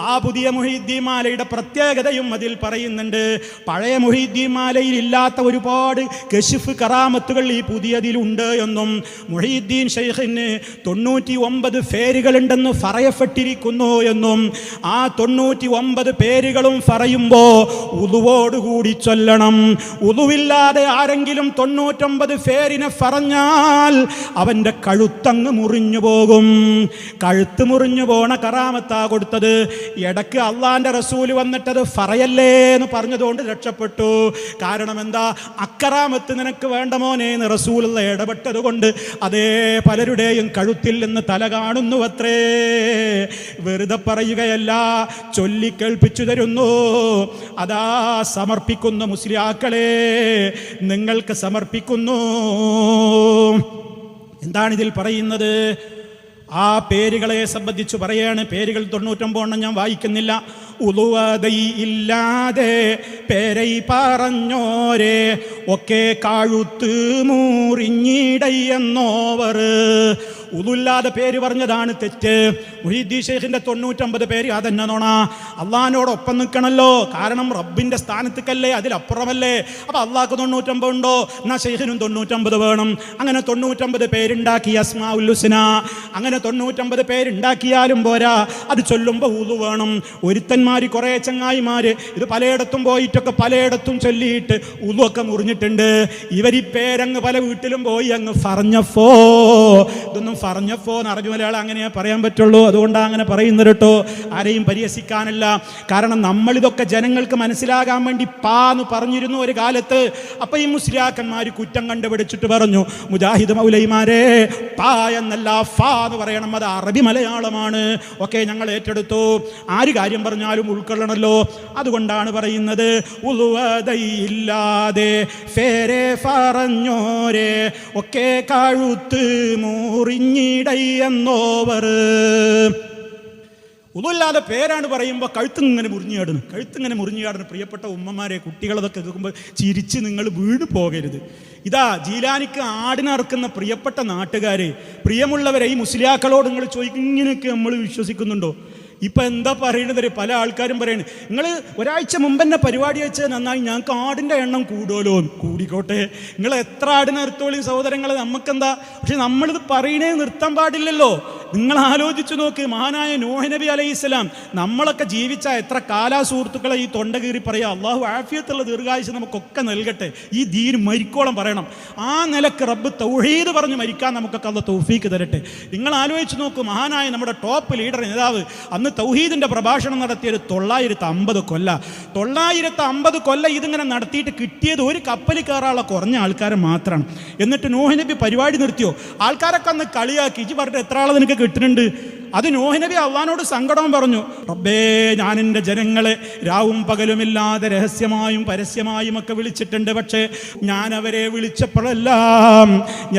ആ പുതിയ മൊഹീദ്ദീൻ മാലയുടെ പ്രത്യേകതയും അതിൽ പറയുന്നുണ്ട്. പഴയ മൊഹീദ്ദീൻ മാലയിൽ ഇല്ലാത്ത ഒരുപാട് കശിഫ് കറാമത്തുകൾ ഈ പുതിയതിലുണ്ട് എന്നും മൊഹീദ്ദീൻ ഷെയ്ഖിന് 99 പേരുകളുണ്ടെന്ന് പറയപ്പെട്ടിരിക്കുന്നു എന്നും ആ 99 പേരുകളും പറയുമ്പോൾ ഉളുവോട് കൂടി ചൊല്ലണം. ഉളുവില്ലാതെ ആരെങ്കിലും 99 പേരിനെ പറഞ്ഞാൽ അവൻ്റെ കഴുത്തങ്ങ് മുറിഞ്ഞു പോകും. കഴുത്ത് മുറിഞ്ഞു പോണ കറാമത്താ കൊടുത്തത്. ഇടയ്ക്ക് അള്ളാന്റെ റസൂല് വന്നിട്ടത് പറയല്ലേ എന്ന് പറഞ്ഞതുകൊണ്ട് രക്ഷപ്പെട്ടു. കാരണം എന്താ? അക്കറാമത്ത് നിനക്ക് വേണ്ട മോനെ എന്ന് റസൂലുള്ള ഇടപെട്ടത് കൊണ്ട് അതേ പലരുടെയും കഴുത്തിൽ നിന്ന് തല കാണുന്നു അത്രേ. വെറുതെ പറയുകയല്ല, ചൊല്ലിക്കേൾപ്പിച്ചു തരുന്നു. അതാ സമർപ്പിക്കുന്നു മുസ്ലിയാക്കളെ, നിങ്ങൾക്ക് സമർപ്പിക്കുന്നു. എന്താണിതിൽ പറയുന്നത്? ആ പേരുകളെ സംബന്ധിച്ച് പറയാണ്. പേരുകൾ 99 ഞാൻ വായിക്കുന്നില്ല. ഉളുവതൈ ഇല്ലാതെ പേരൈ പറഞ്ഞോരെ ഒക്കെ കഴുത്ത് മൂറിഞ്ഞിടയെന്നോവർ. ഉളുല്ലാതെ പേര് പറഞ്ഞതാണ് തെറ്റ്. മുഹീദ്ദീൻ ഷെയ്ഖിന്റെ 99 പേര് അതെന്നെ നോണ. അള്ളാഹിനോടൊപ്പം നിൽക്കണമല്ലോ, കാരണം റബ്ബിന്റെ സ്ഥാനത്തേക്കല്ലേ, അതിലപ്പുറമല്ലേ. അപ്പൊ അള്ളാഹ്ക്ക് 99 ഉണ്ടോ? എന്നാ ഷെയ്ഖിനും 99 വേണം. അങ്ങനെ 99 പേരുണ്ടാക്കി അസ്മാഉൽ ഹുസ്ന. അങ്ങനെ 99 പേരുണ്ടാക്കിയാലും പോരാ, അത് ചൊല്ലുമ്പോൾ ഉളു വേണം. ഒരുത്തന്മാർ കുറേ ചങ്ങായിമാര് ഇത് പലയിടത്തും പോയിട്ടൊക്കെ പലയിടത്തും ചൊല്ലിയിട്ട് ഉളു ഒക്കെ മുറിഞ്ഞിട്ടുണ്ട്. ഇവർ ഈ പേരങ്ങ് പല വീട്ടിലും പോയി അങ്ങ് പറഞ്ഞപ്പോ, ഇതൊന്നും പറഞ്ഞപ്പോ എന്നറിഞ്ഞു മലയാളം അങ്ങനെയാ പറയാൻ പറ്റുള്ളൂ. അതുകൊണ്ടാണ് അങ്ങനെ പറയുന്നത് കേട്ടോ. ആരെയും പരിഹസിക്കാനല്ല. കാരണം നമ്മളിതൊക്കെ ജനങ്ങൾക്ക് മനസ്സിലാകാൻ വേണ്ടി പാന്ന് പറഞ്ഞിരുന്നു ഒരു കാലത്ത്. അപ്പൊ ഈ മുസ്ലിയാക്കന്മാർ കുറ്റം കണ്ടുപിടിച്ചിട്ട് പറഞ്ഞു, മുജാഹിദ് മൗലൈമാരെ പാ എന്നല്ല ഫാ എന്ന് പറയണം, അത് അറബി മലയാളമാണ്. ഓക്കെ, ഞങ്ങൾ ഏറ്റെടുത്തു. ആര് കാര്യം പറഞ്ഞാലും ഉൾക്കൊള്ളണമല്ലോ. അതുകൊണ്ടാണ് പറയുന്നത് ഉളുവതയില്ലാതെ ഫേരെ പറഞ്ഞോരെ ഒക്കെ കഴുത്ത് മൂറിഞ്ഞിടയെന്നോവർ. ഉളുല്ലാതെ പേരാണ് പറയുമ്പോൾ കഴുത്തിങ്ങനെ മുറിഞ്ഞാടുന്നു. പ്രിയപ്പെട്ട ഉമ്മമാരെ, കുട്ടികളതൊക്കെ കേൾക്കുമ്പോൾ ചിരിച്ച് നിങ്ങൾ വീണ് പോകരുത്. ഇതാ ജീലാനിക്ക് ആടിനറുക്കുന്ന പ്രിയപ്പെട്ട നാട്ടുകാരെ, പ്രിയമുള്ളവരെ, ഈ മുസ്ലിയാക്കളോട് നിങ്ങൾ ചോദിക്കും, ഇങ്ങനെയൊക്കെ നമ്മൾ വിശ്വസിക്കുന്നുണ്ടോ? ഇപ്പം എന്താ പറയണത്? പല ആൾക്കാരും പറയുന്നത്, നിങ്ങൾ ഒരാഴ്ച മുമ്പ് തന്നെ പരിപാടി വെച്ച് നന്നായി, ഞങ്ങൾക്ക് ആടിൻ്റെ എണ്ണം കൂടുമല്ലോ. കൂടിക്കോട്ടെ, നിങ്ങൾ എത്ര ആടിനെ നിർത്തോളി സഹോദരങ്ങൾ, നമുക്കെന്താ. പക്ഷെ നമ്മളിത് പറയണേ നിർത്താൻ പാടില്ലല്ലോ. നിങ്ങൾ ആലോചിച്ചു നോക്ക്, മഹാനായ നൂഹ് നബി അലൈഹിസ്സലാം നമ്മളൊക്കെ ജീവിച്ച എത്ര കാലാ സുഹൃത്തുക്കളെ ഈ തൊണ്ട കീറി പറയാ. അള്ളാഹു ആഫിയത്തുള്ള ദീർഘായുസ് നമുക്കൊക്കെ നൽകട്ടെ. ഈ ദീൻ മരിക്കോളം പറയണം. ആ നിലക്ക് റബ്ബ് തൗഹീദ് പറഞ്ഞ് മരിക്കാൻ നമുക്കൊക്കെ അള്ളാഹു തൗഫീക്ക് തരട്ടെ. നിങ്ങൾ ആലോചിച്ച് നോക്കൂ, മഹാനായ നമ്മുടെ ടോപ്പ് ലീഡർ നേതാവ് അന്ന് തൗഹീദിന്റെ പ്രഭാഷണം നടത്തിയത് 950 കൊല്ല. 950 കൊല്ല ഇതിങ്ങനെ നടത്തിയിട്ട് കിട്ടിയത് ഒരു കപ്പലിൽ കയറാനുള്ള കുറഞ്ഞ ആൾക്കാരെ മാത്രമാണ്. എന്നിട്ട് നൂഹ് നബി പരിപാടി നിർത്തിയോ? ആൾക്കാരൊക്കെ അന്ന് കളിയാക്കി, ഇജ്ജ് പറഞ്ഞിട്ട് എത്ര ആളെ നിനക്ക് കിട്ടുന്നുണ്ട്? അത് നൂഹ് നബി അള്ളാഹിനോട് സങ്കടം പറഞ്ഞു, റബ്ബേ, ഞാൻ എൻ്റെ ജനങ്ങളെ രാവും പകലുമില്ലാതെ രഹസ്യമായും പരസ്യമായും ഒക്കെ വിളിച്ചിട്ടുണ്ട്. പക്ഷേ ഞാൻ അവരെ വിളിച്ചപ്പോഴെല്ലാം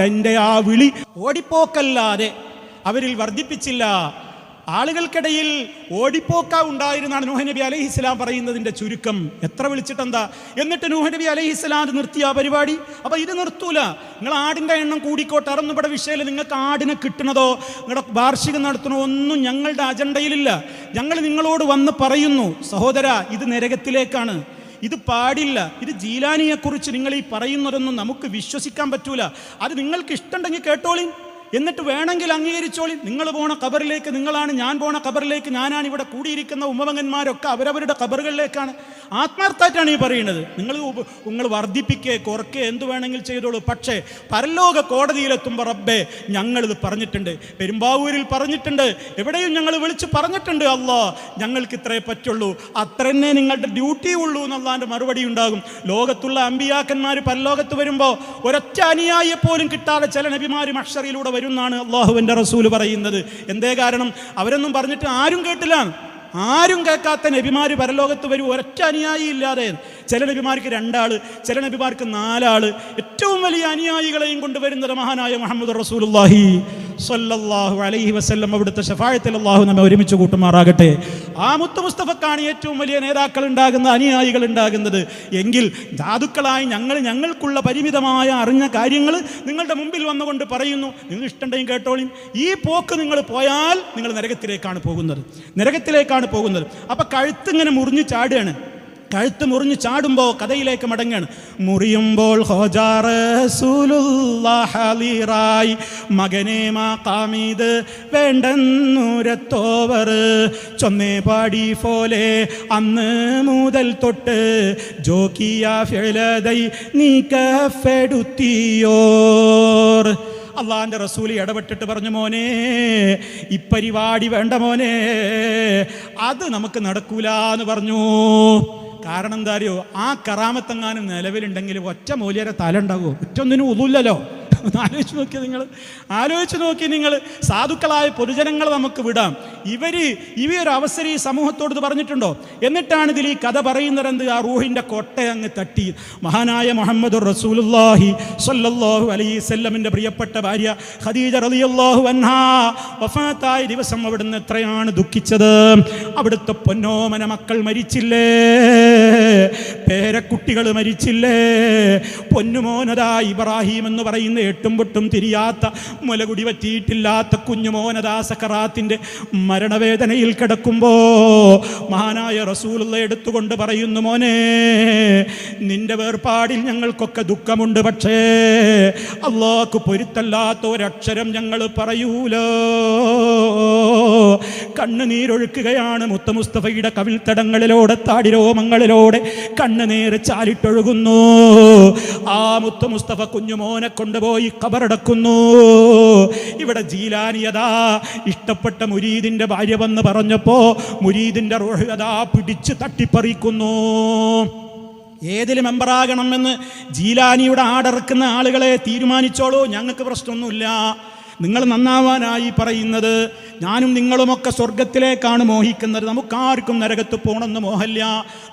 എൻ്റെ ആ വിളി ഓടിപ്പോക്കല്ലാതെ അവരിൽ വർദ്ധിപ്പിച്ചില്ല. ആളുകൾക്കിടയിൽ ഓടിപ്പോക്ക ഉണ്ടായിരുന്നാണ് നൂഹ് നബി അലൈഹിസ്സലാം പറയുന്നതിൻ്റെ ചുരുക്കം. എത്ര വിളിച്ചിട്ടെന്താ? എന്നിട്ട് നൂഹ് നബി അലൈഹിസ്സലാം അത് നിർത്തിയ ആ പരിപാടി. അപ്പോൾ ഇത് നിർത്തൂല. നിങ്ങൾ ആടിൻ്റെ എണ്ണം കൂടിക്കോട്ടെ, അതൊന്നും ഇവിടെ വിഷയമില്ല. നിങ്ങൾക്ക് ആടിനെ കിട്ടണതോ നിങ്ങളുടെ വാർഷികം നടത്തണോ ഒന്നും ഞങ്ങളുടെ അജണ്ടയിലില്ല. ഞങ്ങൾ നിങ്ങളോട് വന്ന് പറയുന്നു, സഹോദര, ഇത് നരകത്തിലേക്കാണ്, ഇത് പാടില്ല. ഇത് ജീലാനിയെക്കുറിച്ച് നിങ്ങൾ ഈ പറയുന്നതൊന്നും നമുക്ക് വിശ്വസിക്കാൻ പറ്റൂല. അത് നിങ്ങൾക്ക് ഇഷ്ടമുണ്ടെങ്കിൽ കേട്ടോളി, എന്നിട്ട് വേണമെങ്കിൽ അംഗീകരിച്ചോളി. നിങ്ങൾ പോണ ഖബറിലേക്ക് നിങ്ങളാണ്, ഞാൻ പോണ ഖബറിലേക്ക് ഞാനാണ്, ഇവിടെ കൂടിയിരിക്കുന്ന ഉമ്മമങ്ങന്മാരൊക്കെ അവരവരുടെ ഖബറുകളിലേക്കാണ്. ആത്മാർത്ഥമായിട്ടാണ് ഈ പറയുന്നത്. നിങ്ങൾ വർദ്ധിപ്പിക്കേ കുറയ്ക്കേ എന്ത് വേണമെങ്കിൽ ചെയ്തോളൂ. പക്ഷേ പരലോക കോടതിയിലെത്തുമ്പോൾ റബ്ബേ ഞങ്ങളിത് പറഞ്ഞിട്ടുണ്ട്, പെരുമ്പാവൂരിൽ പറഞ്ഞിട്ടുണ്ട്, എവിടെയും ഞങ്ങൾ വിളിച്ച് പറഞ്ഞിട്ടുണ്ട്, അല്ലാ ഞങ്ങൾക്ക് ഇത്രേ പറ്റുള്ളൂ, അത്ര തന്നെ നിങ്ങളുടെ ഡ്യൂട്ടി ഉള്ളൂ എന്നുള്ളതിൻ്റെ മറുപടി ഉണ്ടാകും. ലോകത്തുള്ള അമ്പിയാക്കന്മാർ പരലോകത്ത് വരുമ്പോൾ ഒരൊറ്റ അനുയായിയെ പോലും കിട്ടാതെ ചില നബിമാർ മഹ്ശറിലൂടെ വരുന്നാണ് അള്ളാഹുവിൻ്റെ റസൂൽ പറയുന്നത്. എന്തേ കാരണം? അവരൊന്നും പറഞ്ഞിട്ട് ആരും കേട്ടില്ല. ആരും കേൾക്കാത്ത നബിമാർ പരലോകത്ത് വരും, ഒരൊറ്റ അനുയായി ഇല്ലാതെ. ചില നബിമാർക്ക് 2 ആള്, ചില നബിമാർക്ക് 4 ആള്. ഏറ്റവും വലിയ അനുയായികളെയും കൊണ്ടുവരുന്നത് മഹാനായ മുഹമ്മദ് റസൂലുള്ളാഹി സ്വല്ലല്ലാഹു അലൈഹി വസല്ലം. അവിടുത്തെ ശഫാഅത്തിൽ അല്ലാഹു നമ്മെ ഒരുമിച്ച് കൂട്ടുമാറാകട്ടെ. ആ മുത്ത് മുസ്തഫക്കാണ് ഏറ്റവും വലിയ നേതാക്കൾ ഉണ്ടാകുന്ന, അനുയായികൾ ഉണ്ടാകുന്നത്. എങ്കിൽ ധാതുക്കളായി ഞങ്ങൾക്കുള്ള പരിമിതമായ അറിഞ്ഞ കാര്യങ്ങൾ നിങ്ങളുടെ മുമ്പിൽ വന്നുകൊണ്ട് പറയുന്നു, നിങ്ങൾ ഇഷ്ടമുണ്ടെങ്കിൽ കേട്ടോളിയും. ഈ പോക്ക് നിങ്ങൾ പോയാൽ നിങ്ങൾ നരകത്തിലേക്കാണ് പോകുന്നത്. അപ്പൊ കഴുത്തിങ്ങനെ മുറിഞ്ഞു ചാടുകയാണ്. കഴുത്ത് മുറിഞ്ഞു ചാടുമ്പോൾ കഥയിലേക്ക് മടങ്ങാണ്. മുറിയുമ്പോൾ ഹാലിറായി മകനെ മാകാമീത് വേണ്ടെന്നൂരത്തോവർ ചൊന്നേ പാടി പോലെ അന്ന് മുതൽ തൊട്ട് ജോക്കിയ ഫിലദൈ നീക്കഫെടുത്തിയോർ. അള്ളാന്റെ റസൂല് ഇടപെട്ടിട്ട് പറഞ്ഞു, മോനെ ഈ പരിപാടി വേണ്ട മോനെ, അത് നമുക്ക് നടക്കൂല എന്ന് പറഞ്ഞു. കാരണം എന്താ അറിയോ? ആ കറാമത്തെങ്ങാനും നിലവിലുണ്ടെങ്കിൽ ഒറ്റ മൂല്യരെ തല ഉണ്ടാകുമോ? ഒറ്റൊന്നിനും ഒന്നുമില്ലല്ലോ. ആലോചിച്ച് നോക്കി നിങ്ങൾ. സാധുക്കളായ പൊതുജനങ്ങൾ നമുക്ക് വിടാം. ഇവയൊരു അവസരം ഈ സമൂഹത്തോട് പറഞ്ഞിട്ടുണ്ടോ? എന്നിട്ടാണ് ഇതിൽ ഈ കഥ പറയുന്നത്. ആ റൂഹിൻ്റെ കൊട്ട അങ്ങ് തട്ടി. മഹാനായ മുഹമ്മദ് റസൂലുള്ളാഹി സ്വല്ലല്ലാഹു അലൈഹി വസല്ലമിൻ്റെ പ്രിയപ്പെട്ട ഭാര്യ ഖദീജ റളിയല്ലാഹു അൻഹാ വഫാത്തായ ദിവസം അവിടുന്ന് എത്രയാണ് ദുഃഖിച്ചത്. അവിടുത്തെ പൊന്നോമന മക്കൾ മരിച്ചില്ലേ, പേരക്കുട്ടികൾ മരിച്ചില്ലേ. പൊന്നുമോനതാ ഇബ്രാഹിം എന്ന് പറയുന്ന 8 പൊട്ടും തിരിയാത്ത, മുലകുടി പറ്റിയിട്ടില്ലാത്ത കുഞ്ഞുമോനദാ സക്കറാത്തിന്റെ മരണവേദനയിൽ കിടക്കുമ്പോ മഹാനായ റസൂലുള്ള എടുത്തുകൊണ്ട് പറയുന്നു, മോനെ നിന്റെ വേർപാടിൽ ഞങ്ങൾക്കൊക്കെ ദുഃഖമുണ്ട്, പക്ഷേ അല്ലാഹുക്ക് പൊരുത്തല്ലാത്ത ഒരക്ഷരം ഞങ്ങൾ പറയൂലോ. കണ്ണുനീരൊഴുക്കുകയാണ്. മുത്ത മുസ്തഫയുടെ കവിൾത്തടങ്ങളിലൂടെ താടിരോമങ്ങളിലൂടെ കണ്ണുനീര് ചാലിട്ടൊഴുകുന്നു. ആ മുത്ത മുസ്തഫ കുഞ്ഞുമോനെ കൊണ്ടുപോയി ഖബറടക്കുന്നു. ഇവിടെ ജീലാനിയതാ ഇഷ്ടപ്പെട്ട മുരീദിന്റെ ഭാര്യ വന്ന് പറഞ്ഞപ്പോ മുരീദിന്റെ റൂഹ് അതാ പിടിച്ച് തട്ടിപ്പറിക്കുന്നു. ഏതിൽ മെമ്പറാകണമെന്ന് ജീലാനിയുടെ ആടറക്കുന്ന ആളുകളെ തീരുമാനിച്ചോളൂ, ഞങ്ങൾക്ക് പ്രശ്നമൊന്നുമില്ല. നിങ്ങൾ നന്നാവാനായി പറയുന്നത്. ഞാനും നിങ്ങളുമൊക്കെ സ്വർഗത്തിലേക്കാണ് മോഹിക്കുന്നത്. നമുക്കാർക്കും നരകത്ത് പോകണമെന്ന് മോഹമില്ല.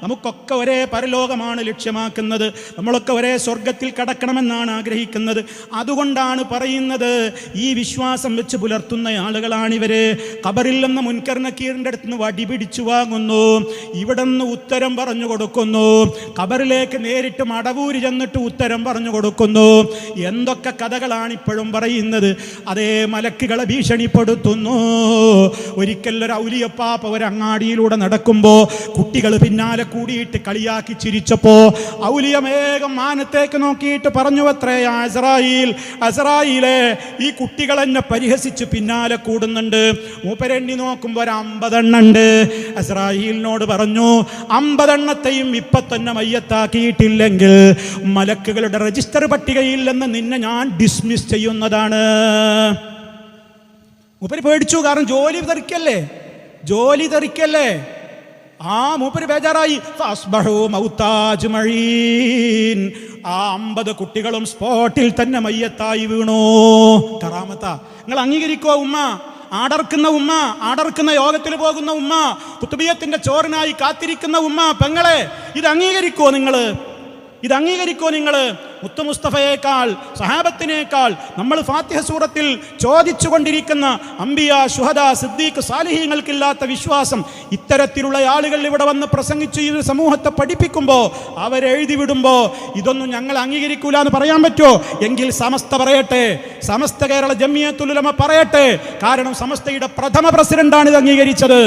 നമുക്കൊക്കെ ഒരേ പരലോകമാണ് ലക്ഷ്യമാക്കുന്നത്. നമ്മളൊക്കെ ഒരേ സ്വർഗത്തിൽ കടക്കണമെന്നാണ് ആഗ്രഹിക്കുന്നത്. അതുകൊണ്ടാണ് പറയുന്നത്, ഈ വിശ്വാസം വെച്ച് പുലർത്തുന്ന ആളുകളാണിവര്. ഖബറിൽ നിന്ന് മുൻകർ നക്കീറിൻ്റെ അടുത്ത് നിന്ന് വടി പിടിച്ചു വാങ്ങുന്നു, ഇവിടെ നിന്ന് ഉത്തരം പറഞ്ഞു കൊടുക്കുന്നു, ഖബറിലേക്ക് നേരിട്ട് മടവൂര് ചെന്നിട്ട് ഉത്തരം പറഞ്ഞു കൊടുക്കുന്നു. എന്തൊക്കെ കഥകളാണ് ഇപ്പോഴും പറയുന്നത്. അതേ മലക്കുകളെ ഭീഷണിപ്പെടുത്തുന്നു. ഒരിക്കൽ ഒരു ഔലിയപ്പാപ്പ ഒരങ്ങാടിയിലൂടെ നടക്കുമ്പോ കുട്ടികൾ പിന്നാലെ കൂടിയിട്ട് കളിയാക്കി ചിരിച്ചപ്പോ ഔലിയമേകം മാനത്തേക്ക് നോക്കിയിട്ട് പറഞ്ഞു, അത്രേ അസ്രായീലേ, ഈ കുട്ടികൾ എന്നെ പരിഹസിച്ച് പിന്നാലെ കൂടുന്നുണ്ട്. മൂപ്പരെണ്ണി നോക്കുമ്പോൾ ഒരു 50 എണ്ണുണ്ട്. അസ്രായീലിനോട് പറഞ്ഞു, 50 എണ്ണത്തെയും ഇപ്പൊ തന്നെ മയ്യത്താക്കിയിട്ടില്ലെങ്കിൽ മലക്കുകളുടെ രജിസ്റ്റർ പട്ടികയിൽ നിന്ന് നിന്നെ ഞാൻ ഡിസ്മിസ് ചെയ്യുന്നതാണ്. മൂപ്പര് പേടിച്ചു. കാരണം ജോലി തെറിക്കല്ലേ. ആ മൂപ്പര് ബേജാറായി. ആ 50 കുട്ടികളും സ്പോട്ടിൽ തന്നെ മയ്യത്തായി വീണു. കറാമത്താ. നിങ്ങൾ അംഗീകരിക്കോ ഉമ്മ? ആടർക്കുന്ന ഉമ്മ, ആടർക്കുന്ന യോഗത്തിൽ പോകുന്ന ഉമ്മ, കുത്തുബിയത്തിന്റെ ചോറിനായി കാത്തിരിക്കുന്ന ഉമ്മ, പെങ്ങളെ, ഇത് അംഗീകരിക്കോ നിങ്ങൾ? മുത്തു മുസ്തഫയേക്കാൾ സഹാബത്തിനേക്കാൾ നമ്മൾ ഫാത്തിഹ സൂറത്തിൽ ചോദിച്ചുകൊണ്ടിരിക്കുന്ന അംബിയ, ശുഹദ, സിദ്ദീഖ്, സാലിഹീങ്ങൾക്കില്ലാത്ത വിശ്വാസം ഇത്തരത്തിലുള്ള ആളുകൾ ഇവിടെ വന്ന് പ്രസംഗിച്ച് ഈ സമൂഹത്തെ പഠിപ്പിക്കുമ്പോൾ, അവരെഴുതി വിടുമ്പോൾ ഇതൊന്നും ഞങ്ങൾ അംഗീകരിക്കൂല എന്ന് പറയാൻ പറ്റുമോ? എങ്കിൽ സമസ്ത പറയട്ടെ, സമസ്ത കേരള ജമിയത്തുൽ ഉലമ പറയട്ടെ. കാരണം സമസ്തയുടെ പ്രഥമ പ്രസിഡന്റാണ് ഇത് അംഗീകരിച്ചത്,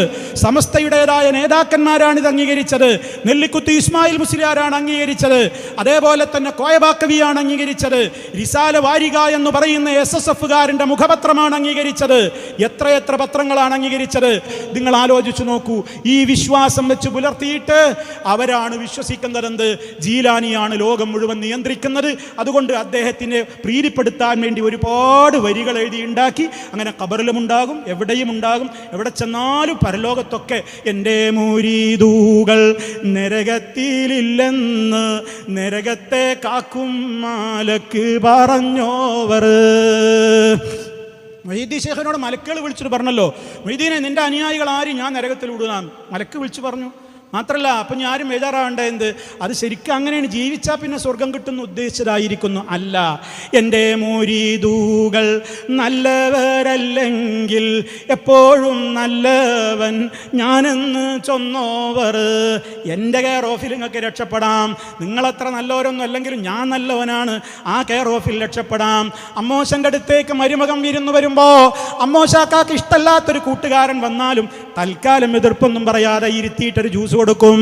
സമസ്തയുടേതായ നേതാക്കന്മാരാണ് ഇത് അംഗീകരിച്ചത്. നെല്ലിക്കുത്ത് ഇസ്മായിൽ മുസ്ലിയാരാണ് അംഗീകരിച്ചത്, അതേപോലെ തന്നെ കോയബാക്കവിയാണ് അംഗീകരിച്ചത്, റിസാല വാരിക എന്ന് പറയുന്ന SSF-കാരൻ്റെ മുഖപത്രമാണ് അംഗീകരിച്ചത്. എത്രയെത്ര പത്രങ്ങളാണ് അംഗീകരിച്ചത്? നിങ്ങൾ ആലോചിച്ചു നോക്കൂ. ഈ വിശ്വാസം വെച്ച് പുലർത്തിയിട്ട് അവരാണ് വിശ്വസിക്കുന്നതെന്ത്? ജീലാനിയാണ് ലോകം മുഴുവൻ നിയന്ത്രിക്കുന്നത്. അതുകൊണ്ട് അദ്ദേഹത്തിനെ പ്രീതിപ്പെടുത്താൻ വേണ്ടി ഒരുപാട് വരികൾ എഴുതി ഉണ്ടാക്കി. അങ്ങനെ ഖബറിലും ഉണ്ടാകും, എവിടെയും ഉണ്ടാകും, എവിടെ ചെന്നാലും പരലോകത്തൊക്കെ എൻ്റെ മുരീദൂകൾ നരകത്തിലില്ലെന്ന് നരകത്തെ കാക്കും മാലക്ക് പറഞ്ഞോവർ. മൊഹീദ്ദീൻ ശൈഖിനോട് മലക്കുകൾ വിളിച്ചിട്ട് പറഞ്ഞല്ലോ, മൊഹീദ്ദീനെ നിന്റെ അനുയായികൾ ആരും ഞാൻ നരകത്തിൽ വിടുക. മലക്ക് വിളിച്ചു പറഞ്ഞു. മാത്രമല്ല, അപ്പം ഞാൻ ആരും ബേജാറാവേണ്ട. എന്ത് അത് ശരിക്കും അങ്ങനെയാണ്, ജീവിച്ചാൽ പിന്നെ സ്വർഗം കിട്ടുന്ന ഉദ്ദേശിച്ചതായിരിക്കുന്നു. അല്ല, എൻ്റെ മുരീദൂകൾ നല്ലവരല്ലെങ്കിൽ എപ്പോഴും നല്ലവൻ ഞാനെന്ന് ചൊന്നോവർ. എൻ്റെ കെയർ ഓഫിൽ നിങ്ങൾക്ക് രക്ഷപ്പെടാം. നിങ്ങളത്ര നല്ലവരൊന്നും അല്ലെങ്കിലും ഞാൻ നല്ലവനാണ്, ആ കെയർ ഓഫിൽ രക്ഷപ്പെടാം. അമ്മോശൻ്റെ അടുത്തേക്ക് മരുമകൻ വിരുന്ന് വരുമ്പോൾ അമ്മോശാക്കാക്ക് ഇഷ്ടമല്ലാത്തൊരു കൂട്ടുകാരൻ വന്നാലും തൽക്കാലം എതിർപ്പൊന്നും പറയാതെ ഇരുത്തിയിട്ടൊരു ജ്യൂസ് കൊടുക്കും.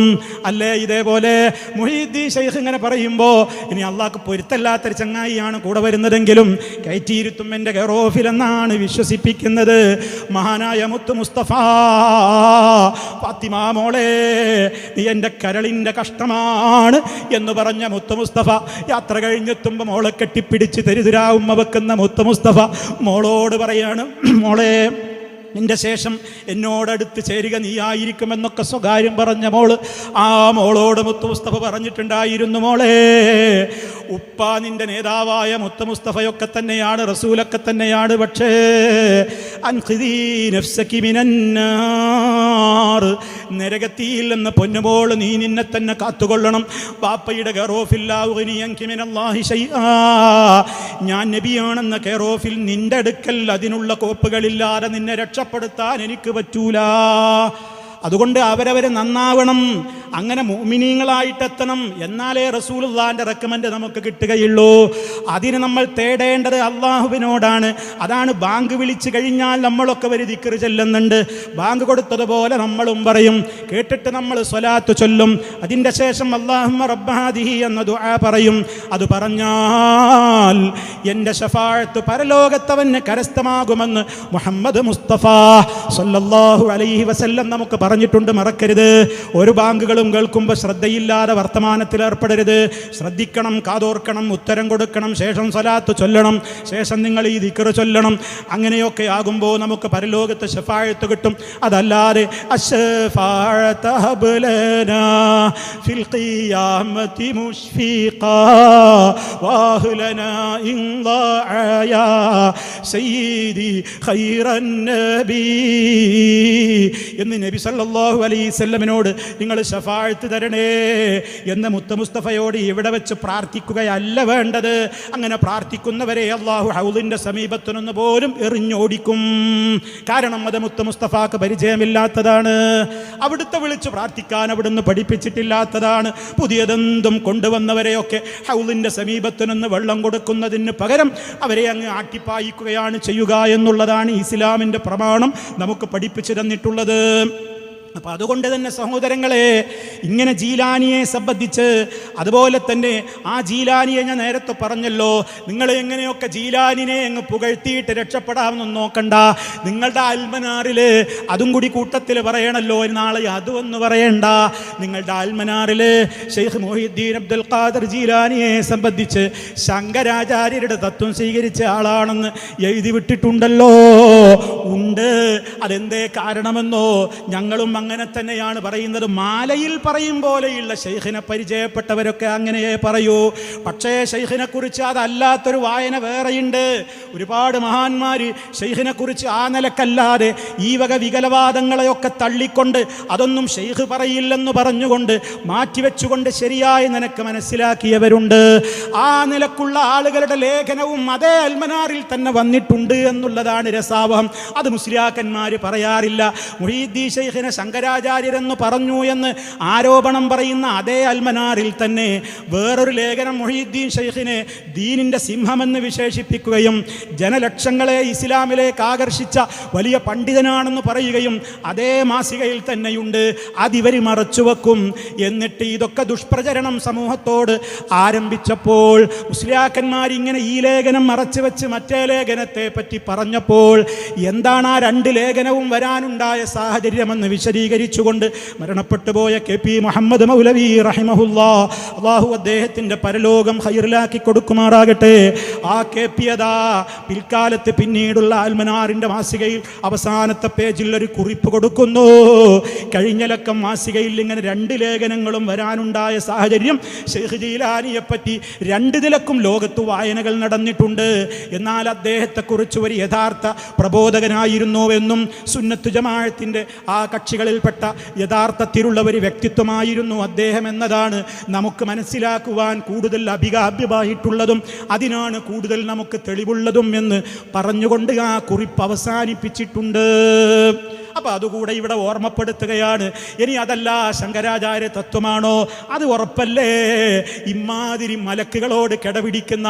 അല്ലേ? ഇതേപോലെ മുഹീദ്ദീൻ ശൈഖ് ഇങ്ങനെ പറയുമ്പോൾ ഇനി അള്ളാഹ്ക്ക് പൊരുത്തല്ലാത്തൊരു ചങ്ങായിയാണ് കൂടെ വരുന്നതെങ്കിലും കയറ്റിയിരുത്തും എൻ്റെ കെയറോഫിൽ എന്നാണ് വിശ്വസിപ്പിക്കുന്നത്. മഹാനായ മുത്തു മുസ്തഫ, ഫാത്തിമ മോളെ നീ എൻ്റെ കരളിൻ്റെ കഷ്ടമാണ് എന്ന് പറഞ്ഞ മുത്തു മുസ്തഫ യാത്ര കഴിഞ്ഞെത്തുമ്പോൾ മോളെ കെട്ടിപ്പിടിച്ച് തെരുതുരാ ഉമ്മ വെക്കുന്ന മുത്തു മുസ്തഫ മോളോട് പറയാണ്, മോളെ നിന്റെ ശേഷം എന്നോടടുത്ത് ചേരുക നീയായിരിക്കുമെന്നൊക്കെ സ്വകാര്യം പറഞ്ഞ മോള് ആ മോളോട് മുത്തു മുസ്തഫ പറഞ്ഞിട്ടുണ്ടായിരുന്നു, മോളെ ഉപ്പ നിന്റെ നേതാവായ മുത്തു മുസ്തഫയൊക്കെ തന്നെയാണ്, റസൂലൊക്കെ തന്നെയാണ്, പക്ഷേ അൻഖിദീ നഫ്സകി മിനന്നാർ, നരകത്തിയിൽ നിന്ന് പൊന്നുമോൾ നീ നിന്നെ തന്നെ കാത്തുകൊള്ളണം. ബാപ്പയുടെ കെയറോഫില്ലാഹി മിനല്ലാഹി ശൈആ, ഞാൻ നബിയാണെന്ന കെയറോഫിൽ നിന്റെ അടുക്കൽ അതിനുള്ള കോപ്പുകളില്ലാതെ നിന്നെ രക്ഷപ്പെടുത്താൻ എനിക്ക് പറ്റൂല. അതുകൊണ്ട് അവരവർ നന്നാവണം, അങ്ങനെ മുഅ്മിനീങ്ങളായിട്ടെത്തണം. എന്നാലേ റസൂലുള്ളാഹിന്റെ റെക്കമെൻഡ് നമുക്ക് കിട്ടുകയുള്ളൂ. അതിന് നമ്മൾ തേടേണ്ടത് അള്ളാഹുവിനോടാണ്. അതാണ് ബാങ്ക് വിളിച്ചു കഴിഞ്ഞാൽ നമ്മളൊക്കെ ഒരു ദിക്ർ ചൊല്ലുന്നുണ്ട്. ബാങ്ക് കൊടുത്തതുപോലെ നമ്മളും പറയും, കേട്ടിട്ട് നമ്മൾ സ്വലാത്ത് ചൊല്ലും. അതിൻ്റെ ശേഷം അല്ലാഹുമ്മ റബ്ബ ഹാദിഹി എന്ന ദുആ പറയും. അത് പറഞ്ഞാൽ എൻ്റെ ശഫാഅത്ത് പരലോകത്തവന് കരസ്ഥമാകുമെന്ന് മുഹമ്മദ് മുസ്തഫ സല്ലല്ലാഹു അലൈഹി വസല്ലം നമുക്ക് പറഞ്ഞിട്ടുണ്ട്. മറക്കരുത്. ഒരു ബാങ്കുകളും കേൾക്കുമ്പോൾ ശ്രദ്ധയില്ലാതെ വർത്തമാനത്തിൽ ഏർപ്പെടരുത്. ശ്രദ്ധിക്കണം, കാതോർക്കണം, ഉത്തരം കൊടുക്കണം, ശേഷം സ്വലാത്ത് ചൊല്ലണം, ശേഷം നിങ്ങൾ ഈ ദിക്ർ ചൊല്ലണം. അങ്ങനെയൊക്കെ ആകുമ്പോൾ നമുക്ക് പരലോകത്ത് ശഫാഅത്ത് കിട്ടും. അതല്ലാതെ അശ്ശഫാഅത ഹബ്ലനാ ഫിൽ ഖിയാമത്തി മുശ്ഫീഖാ വാഹ്ലനാ ഇൻ ളാഅയാ സയ്യിദി ഖൈറൻ നബി എന്ന് നബി സല്ലല്ലാഹു അലൈഹി വസല്ലമിനോട് നിങ്ങൾ ശഫാഅത്ത് തരണേ എന്ന് മുത്ത് മുസ്തഫയോട് ഇവിടെ വെച്ച് പ്രാർത്ഥിക്കുകയല്ല വേണ്ടത്. അങ്ങനെ പ്രാർത്ഥിക്കുന്നവരെ അള്ളാഹു ഹൗദിൻ്റെ സമീപത്തുനിന്ന് പോലും എറിഞ്ഞോടിക്കും. കാരണം അത് മുത്ത് മുസ്തഫാക്ക് പരിചയമില്ലാത്തതാണ്, അവിടുത്തെ വിളിച്ച് പ്രാർത്ഥിക്കാൻ അവിടുന്ന് പഠിപ്പിച്ചിട്ടില്ലാത്തതാണ്. പുതിയതെന്തും കൊണ്ടുവന്നവരെയൊക്കെ ഹൗദിൻ്റെ സമീപത്തുനിന്ന് വെള്ളം കൊടുക്കുന്നതിന് പകരം അവരെ അങ്ങ് ആട്ടിപ്പായിക്കുകയാണ് ചെയ്യുക എന്നുള്ളതാണ് ഇസ്ലാമിൻ്റെ പ്രമാണം നമുക്ക് പഠിപ്പിച്ചു തന്നിട്ടുള്ളത്. അപ്പം അതുകൊണ്ട് തന്നെ സഹോദരങ്ങളെ, ഇങ്ങനെ ജീലാനിയെ സംബന്ധിച്ച്, അതുപോലെ തന്നെ ആ ജീലാനിയെ ഞാൻ നേരത്തെ പറഞ്ഞല്ലോ, നിങ്ങൾ എങ്ങനെയൊക്കെ ജീലാനിനെ അങ്ങ് പുകഴ്ത്തിയിട്ട് രക്ഷപ്പെടാമെന്നൊന്നും നോക്കണ്ട. നിങ്ങളുടെ ആൽമനാറിൽ അതും കൂടി കൂട്ടത്തിൽ പറയണല്ലോ, നാളെ അതുമെന്ന് പറയണ്ട. നിങ്ങളുടെ ആൽമനാറിൽ ഷെയ്ഖ് മുഹീദ്ദീൻ അബ്ദുൽ ഖാദിർ ജീലാനിയെ സംബന്ധിച്ച് ശങ്കരാചാര്യരുടെ തത്വം സ്വീകരിച്ച ആളാണെന്ന് എഴുതി വിട്ടിട്ടുണ്ടല്ലോ. ഉണ്ട്. അതെന്തേ കാരണമെന്നോ, ഞങ്ങളും അങ്ങനെ തന്നെയാണ് പറയുന്നത്. മാലയിൽ പറയും പോലെയുള്ള ശൈഖിനെ പരിചയപ്പെട്ടവരൊക്കെ അങ്ങനെയേ പറയൂ. പക്ഷേ ശൈഖിനെ കുറിച്ച് അതല്ലാത്തൊരു വായന വേറെയുണ്ട്. ഒരുപാട് മഹാന്മാർ ശൈഖിനെ കുറിച്ച് ആ നിലക്കല്ലാതെ ഈ വക വികലവാദങ്ങളെയൊക്കെ തള്ളിക്കൊണ്ട് അതൊന്നും ശൈഖ് പറയില്ലെന്ന് പറഞ്ഞുകൊണ്ട് മാറ്റിവെച്ചുകൊണ്ട് ശരിയായ നിനക്ക് മനസ്സിലാക്കിയവരുണ്ട്. ആ നിലക്കുള്ള ആളുകളുടെ ലേഖനവും അതേ അൽമനാറിൽ തന്നെ വന്നിട്ടുണ്ട് എന്നുള്ളതാണ് രസാവഹം. അത് മുസ്ലിയാക്കന്മാർ പറയാറില്ല. മുഹീദ്ദീൻ ശൈഖിനെ ശങ്കരാചാര്യരെന്ന് പറഞ്ഞു എന്ന് ആരോപണം പറയുന്ന അതേ അൽമനാറിൽ തന്നെ വേറൊരു ലേഖനം മുഹീദ്ദീൻ ശൈഖിനെ ദീനിൻ്റെ സിംഹമെന്ന് വിശേഷിപ്പിക്കുകയും ജനലക്ഷങ്ങളെ ഇസ്ലാമിലേക്ക് ആകർഷിച്ച വലിയ പണ്ഡിതനാണെന്ന് പറയുകയും അതേ മാസികയിൽ തന്നെയുണ്ട്. അതിവർ മറച്ചുവെക്കും. എന്നിട്ട് ഇതൊക്കെ ദുഷ്പ്രചരണം സമൂഹത്തോട് ആരംഭിച്ചപ്പോൾ മുസ്ലിയാക്കന്മാർ ഇങ്ങനെ ഈ ലേഖനം മറച്ചു വെച്ച് മറ്റേ ലേഖനത്തെ പറ്റി പറഞ്ഞപ്പോൾ എന്താണ് ആ രണ്ട് ലേഖനവും വരാനുണ്ടായ സാഹചര്യമെന്ന് വിശദീകരിച്ചുകൊണ്ട് മരണപ്പെട്ടു പോയ KP മുഹമ്മദ് മൗലവി റഹിമഹുല്ലാ, അള്ളാഹു അദ്ദേഹത്തിൻ്റെ പരലോകം ഖൈറിലാക്കി കൊടുക്കുമാറാകട്ടെ. ആ KP അതാ പിൽക്കാലത്ത് പിന്നീടുള്ള അൽമനാറിൻ്റെ മാസികയിൽ അവസാനത്തെ പേജിൽ ഒരു കുറിപ്പ് കൊടുക്കുന്നു. കഴിഞ്ഞ ലക്കം മാസികയിൽ ഇങ്ങനെ രണ്ട് ലേഖനങ്ങളും വരാനുണ്ടായ സാഹചര്യം ശൈഖ് ജീലാനിയെ പറ്റി രണ്ട് നിലക്കും ലോകത്ത് വായനകൾ നടന്നിട്ടുണ്ട്. എന്നാൽ അദ്ദേഹത്തെക്കുറിച്ച് ഒരു യഥാർത്ഥ പ്രബോധകനായിരുന്നുവെന്നും സുന്നത്ത് ജമാഅത്തിൻ്റെ ആ കക്ഷികളിൽപ്പെട്ട യഥാർത്ഥത്തിലുള്ള ഒരു വ്യക്തിത്വമായിരുന്നു അദ്ദേഹം എന്നതാണ് നമുക്ക് മനസ്സിലാക്കുവാൻ കൂടുതൽ അഭികാമ്യമായിട്ടുള്ളതും അതിനാണ് കൂടുതൽ നമുക്ക് തെളിവുള്ളതും എന്ന് പറഞ്ഞുകൊണ്ട് ആ കുറിപ്പ് അവസാനിപ്പിച്ചിട്ടുണ്ട്. അപ്പോൾ അതുകൂടെ ഇവിടെ ഓർമ്മപ്പെടുത്തുകയാണ്. ഇനി അതല്ല ശങ്കരാചാര്യ തത്വമാണോ? അത് ഉറപ്പല്ലേ. ഇമാതിരി മലക്കുകളോട് കിടപിടിക്കുന്ന,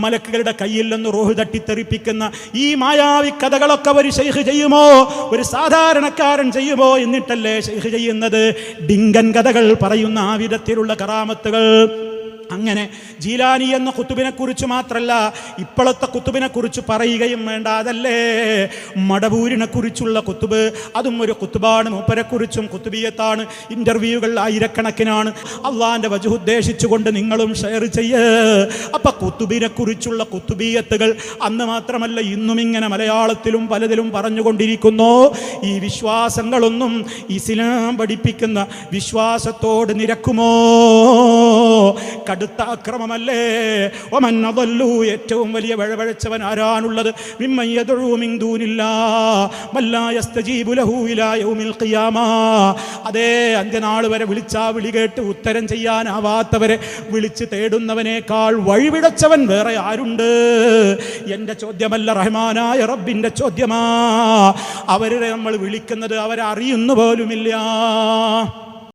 മലക്കുകളുടെ കയ്യിൽ നിന്ന് റൂഹ് തട്ടിത്തെറിപ്പിക്കുന്ന ഈ മായാവി കഥകളൊക്കെ ഒരു ശൈഖ് ചെയ്യുമോ? ഒരു സാധാരണക്കാരൻ ചെയ്യുമോ? എന്നിട്ടല്ലേ ശൈഖ് ചെയ്യുന്നത്. ഡിങ്കൻ കഥകൾ പറയുന്ന ആ വിധത്തിലുള്ള കറാമത്തുകൾ. അങ്ങനെ ജീലാനി എന്ന കുത്തുബിനെ കുറിച്ച് മാത്രമല്ല ഇപ്പോഴത്തെ കുത്തുബിനെ കുറിച്ച് പറയുകയും വേണ്ട. അതല്ലേ മടവൂരിനെ കുറിച്ചുള്ള കുത്തുബ്, അതും ഒരു കുത്തുബാണ്. മൂപ്പരെക്കുറിച്ചും കുത്തുബിയത്താണ്. ഇൻ്റർവ്യൂകൾ ആയിരക്കണക്കിനാണ്. അള്ളാൻ്റെ വജ് ഉദ്ദേശിച്ചുകൊണ്ട് നിങ്ങളും ഷെയർ ചെയ്യ്. അപ്പം കുത്തുബിനെ കുറിച്ചുള്ള കുത്തുബിയത്തുകൾ അന്ന് മാത്രമല്ല ഇന്നും ഇങ്ങനെ മലയാളത്തിലും പലതിലും പറഞ്ഞുകൊണ്ടിരിക്കുന്നു. ഈ വിശ്വാസങ്ങളൊന്നും ഇസ്ലാം പഠിപ്പിക്കുന്ന വിശ്വാസത്തോട് നിരക്കുമോ? കടുത്ത അക്രമമല്ലേ. ഒമൻ അദല്ലു, ഏറ്റവും വലിയ വഴവഴച്ചവൻ ആരാണുള്ളത്? മിമ്മൻ യദ്ഉ മിൻ ദൂനില്ലാഹ് മല്ലാ യസ്തജീബു ലഹു ഇലാ യൗമിൽ ഖിയാമ. അതേ അന്ത്യനാൾ വരെ വിളിച്ചാ വിളി കേട്ട് ഉത്തരം ചെയ്യാനാവാത്തവരെ വിളിച്ച് തേടുന്നവനേക്കാൾ വഴിപിഴച്ചവൻ വേറെ ആരുണ്ട്? എൻ്റെ ചോദ്യമല്ല, റഹ്മാനായ റബ്ബിൻ്റെ ചോദ്യമാ. അവരെ നമ്മൾ വിളിക്കുന്നത് അവരറിയുന്നു പോലുമില്ല.